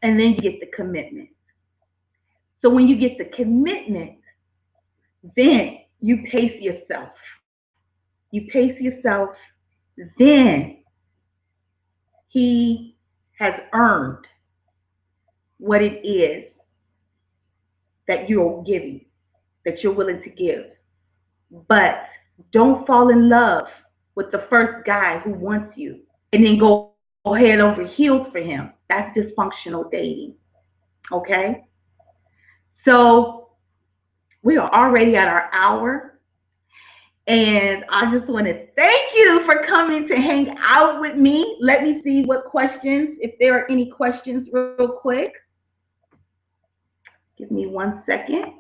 And then you get the commitment. So when you get the commitment, then you pace yourself. You pace yourself, then he has earned what it is that you're giving, that you're willing to give. But don't fall in love with the first guy who wants you and then go head over heels for him. That's dysfunctional dating. Okay? So we are already at our hour. And I just want to thank you for coming to hang out with me. Let me see what questions, if there are any questions real quick. Give me 1 second.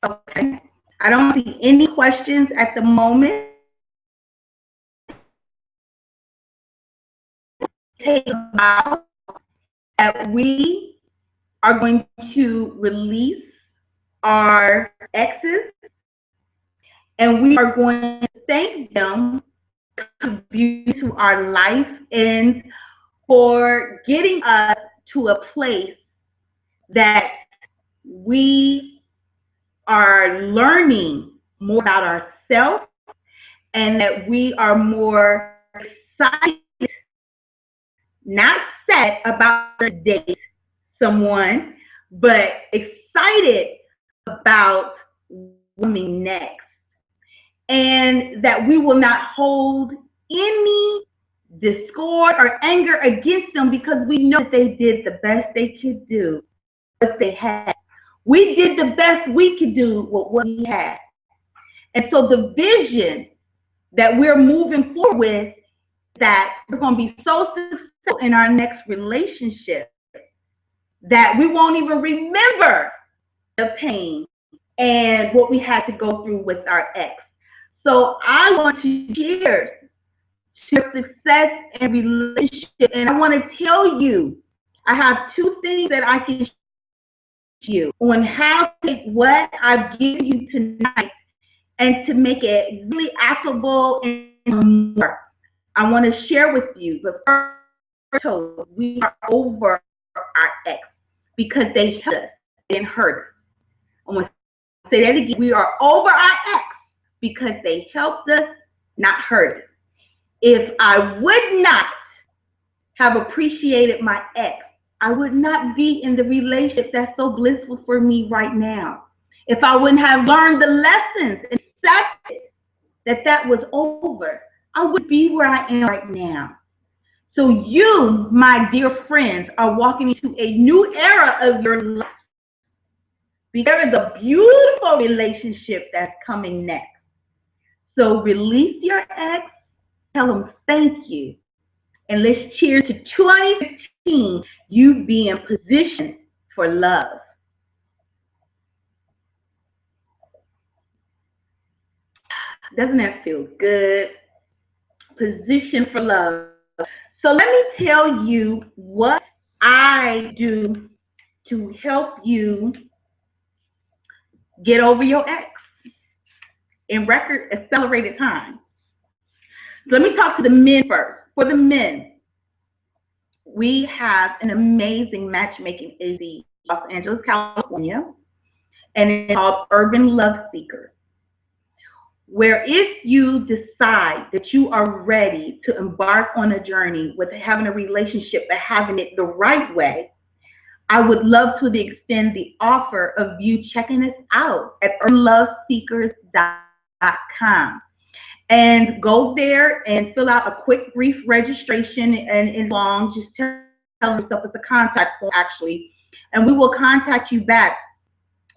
Okay. I don't see any questions at the moment. Take a while that we are going to release our exes, and we are going to thank them for contributing to our life and for getting us to a place that we are learning more about ourselves and that we are more excited, not sad about the date someone, but excited about coming next. And that we will not hold any discord or anger against them because we know that they did the best they could do, what they had. We did the best we could do with what we had. And so the vision that we're moving forward with is that we're going to be so successful in our next relationship that we won't even remember the pain and what we had to go through with our ex. So I want to cheers to success and relationship. And I want to tell you, I have 2 things that I can you on how to take what I've given you tonight and to make it really affable and more. I want to share with you, but first, we are over our ex because they hurt us and hurt us. I'm going to say that again. We are over our ex because they helped us, not hurt us. If I would not have appreciated my ex, I would not be in the relationship that's so blissful for me right now. If I wouldn't have learned the lessons and accepted that that was over, I would be where I am right now. So you, my dear friends, are walking into a new era of your life. There is a beautiful relationship that's coming next. So release your ex, tell them thank you, and let's cheers to 2015, you be in position for love. Doesn't that feel good? Position for love. So let me tell you what I do to help you get over your ex in record accelerated time. So let me talk to the men first. For the men, we have an amazing matchmaking agency in Los Angeles, California, and it's called Urban Love Seekers, where if you decide that you are ready to embark on a journey with having a relationship but having it the right way, I would love to extend the offer of you checking us out at urbanloveseekers.com. And go there and fill out a quick, brief registration, and it's long. Just tell yourself it's a contact form, actually. And we will contact you back.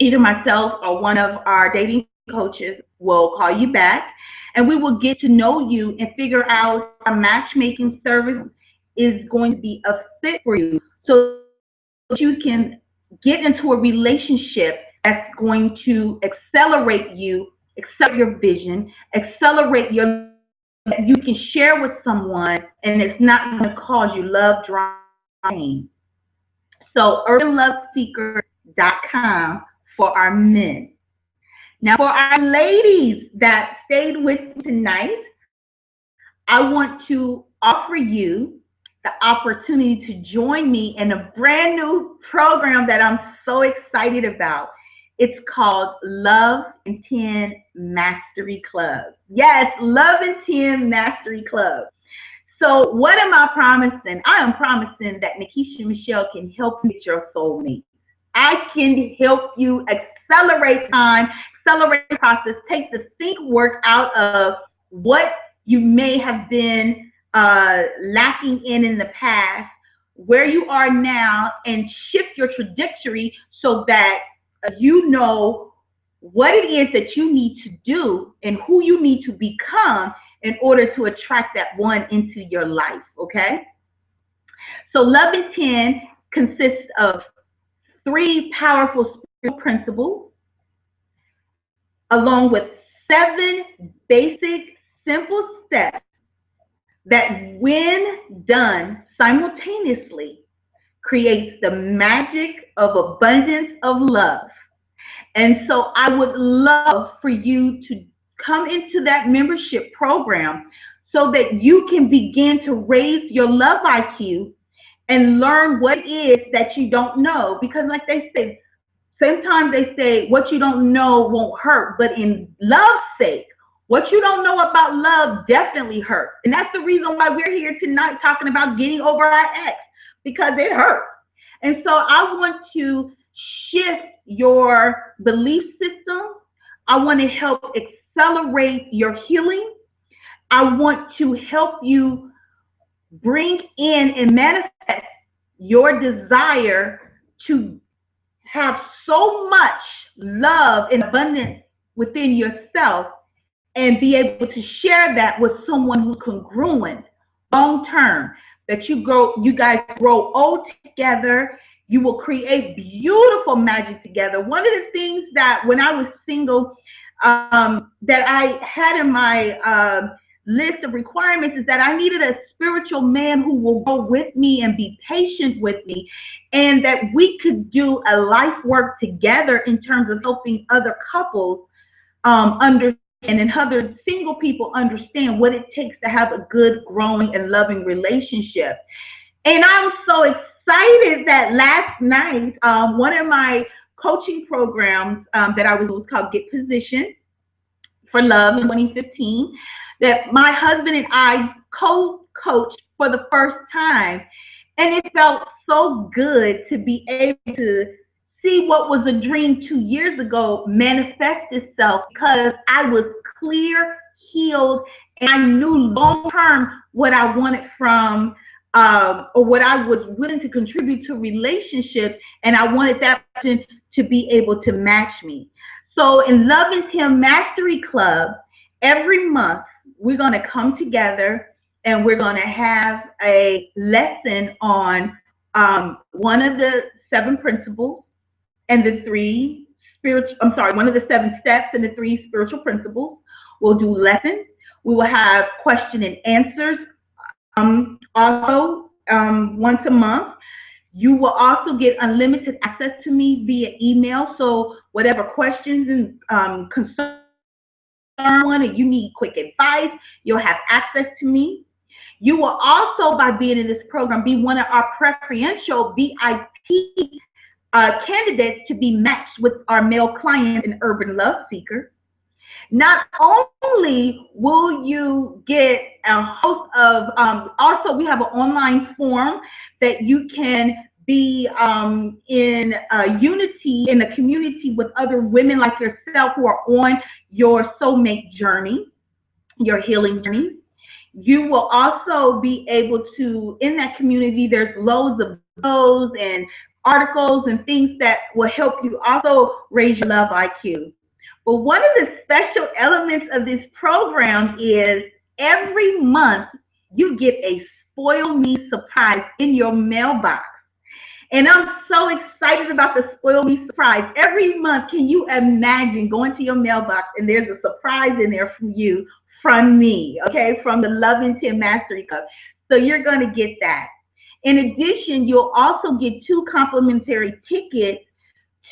Either myself or one of our dating coaches will call you back, and we will get to know you and figure out if our matchmaking service is going to be a fit for you, so that you can get into a relationship that's going to accelerate you, accelerate your vision, accelerate your, that you can share with someone, and it's not going to cause you love, drama, pain. So urbanloveseekers.com for our men. Now, for our ladies that stayed with me tonight, I want to offer you the opportunity to join me in a brand new program that I'm so excited about. It's called Love in 10 Mastery Club. Yes, Love in 10 Mastery Club. So what am I promising? I am promising that Nikisha Michelle can help you with your soulmate. I can help you accelerate time, accelerate the process, take the think work out of what you may have been lacking in the past, where you are now, and shift your trajectory so that you know what it is that you need to do and who you need to become in order to attract that one into your life, okay? So Love in 10 consists of 3 powerful spiritual principles, along with 7 basic, simple steps that, when done simultaneously, creates the magic of abundance of love. And so I would love for you to come into that membership program so that you can begin to raise your love IQ and learn what it is that you don't know. Because like they say, sometimes they say what you don't know won't hurt, but in love's sake, what you don't know about love definitely hurts. And that's the reason why we're here tonight talking about getting over our ex, because it hurts. And so I want to shift your belief system. I want to help accelerate your healing. I want to help you bring in and manifest your desire to have so much love and abundance within yourself, and be able to share that with someone who's congruent long term, that you guys grow old together. You will create beautiful magic together. One of the things that when I was single, that I had in my list of requirements is that I needed a spiritual man who will go with me and be patient with me, and that we could do a life work together in terms of helping other couples understand, and other single people understand what it takes to have a good, growing, and loving relationship. And I'm so excited that last night, one of my coaching programs that I was called Get Positioned for Love in 2015, that my husband and I co-coached for the first time. And it felt so good to be able to see what was a dream 2 years ago manifest itself because I was clear, healed, and I knew long term what I wanted from or what I was willing to contribute to relationships, and I wanted that person to be able to match me. So in Love and Tim Mastery Club, every month we're going to come together and we're going to have a lesson on one of the 7 principles and the 3 spiritual, one of the 7 steps and the 3 spiritual principles. We'll do lessons. We will have question and answers also once a month. You will also get unlimited access to me via email. So whatever questions and concerns and you need quick advice, you'll have access to me. You will also, by being in this program, be one of our preferential VIP candidates to be matched with our male clients in Urban Love Seeker. Not only will you get a host of, also we have an online forum that you can be in unity in a community with other women like yourself who are on your soulmate journey, your healing journey. You will also be able to, in that community, there's loads of videos and articles and things that will help you also raise your love IQ. But one of the special elements of this program is every month you get a Spoil Me surprise in your mailbox. And I'm so excited about the Spoil Me surprise. Every month, can you imagine going to your mailbox and there's a surprise in there from you, from me, okay, from the Love and Tim Mastery Club. So you're going to get that. In addition, you'll also get 2 complimentary tickets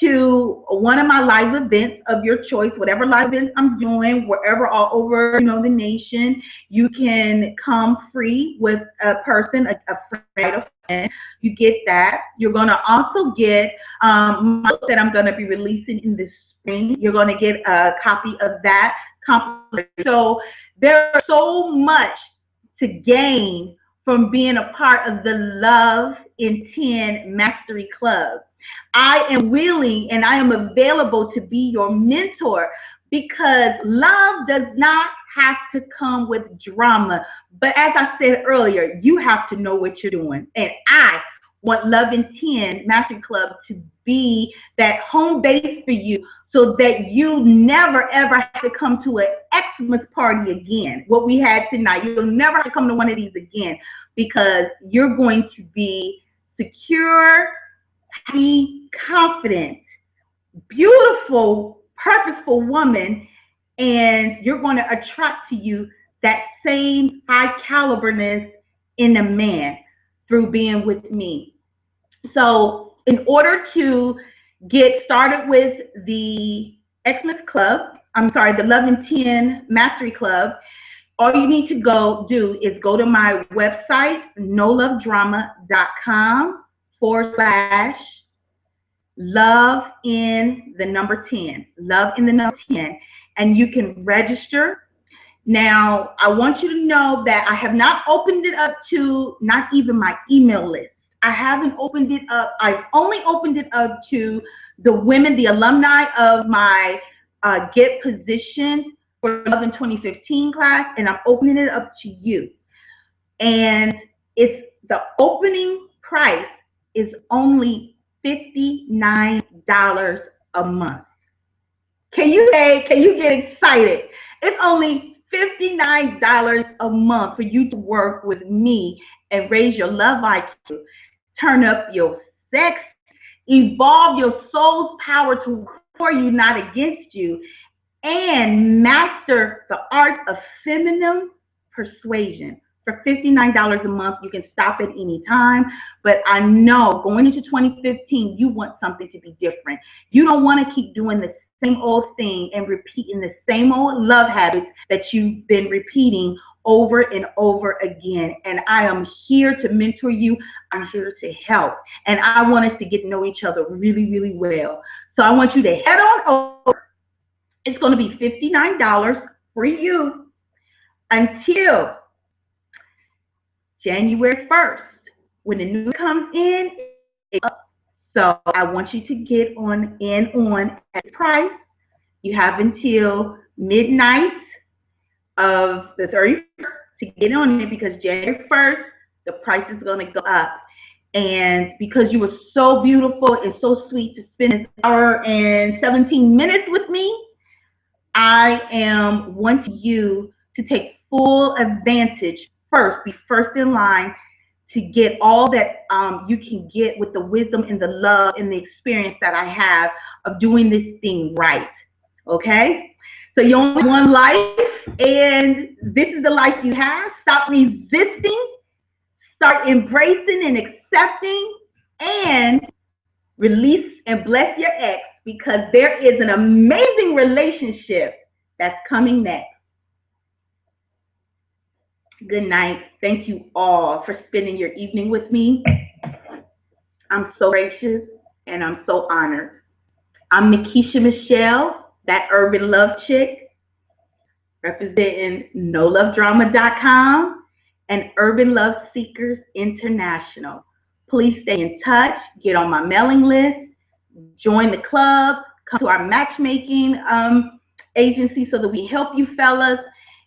to one of my live events of your choice, whatever live events I'm doing, wherever, all over, the nation. You can come free with a person, a friend. You get that. You're going to also get my book that I'm going to be releasing in the spring. You're going to get a copy of that. So there's so much to gain from being a part of the Love in 10 Mastery Club. I am willing and I am available to be your mentor because love does not have to come with drama. But as I said earlier, you have to know what you're doing. And I want Love in 10 Mastery Club to be that home base for you so that you never, ever have to come to an Xmas party again, what we had tonight. You'll never have to come to one of these again because you're going to be secure, happy, confident, beautiful, purposeful woman, and you're going to attract to you that same high caliberness in a man through being with me. So in order to get started with the Xmas Club, the Love in 10 Mastery Club, all you need to do is go to my website, nolovedrama.com/love in the number 10, love in the number 10, and you can register. Now, I want you to know that I have not opened it up to not even my email list. I haven't opened it up. I've only opened it up to the women, the alumni of my Get Positioned for Love in 2015 class, and I'm opening it up to you. And it's the opening price is only $59 a month. Can you get excited? It's only $59 a month for you to work with me and raise your love IQ, turn up your sex, evolve your soul's power to work for you, not against you, and master the art of feminine persuasion. For $59 a month, you can stop at any time. But I know going into 2015, you want something to be different. You don't want to keep doing the same old thing and repeating the same old love habits that you've been repeating over and over again. And I am here to mentor you. I'm here to help. And I want us to get to know each other really, really well. So I want you to head on over. It's going to be $59 for you until January 1st. When the new comes in, it's up So I want you to get on at the price. You have until midnight of the 31st to get on it, because January 1st, the price is going to go up. And because you were so beautiful and so sweet to spend an hour and 17 minutes with me, I am wanting you to take full advantage first, be first in line to get all that you can get with the wisdom and the love and the experience that I have of doing this thing right. Okay? So you only have one life, and this is the life you have. Stop resisting, start embracing and accepting, and release and bless your ex, because there is an amazing relationship that's coming next. Good night. Thank you all for spending your evening with me. I'm so gracious and I'm so honored. I'm Nikisha Michelle, that urban love chick, representing NoLoveDrama.com and Urban Love Seekers International. Please stay in touch, get on my mailing list, join the club, come to our matchmaking agency so that we help you fellas,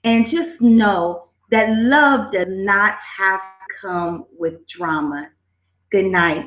and just know that love does not have to come with drama. Good night.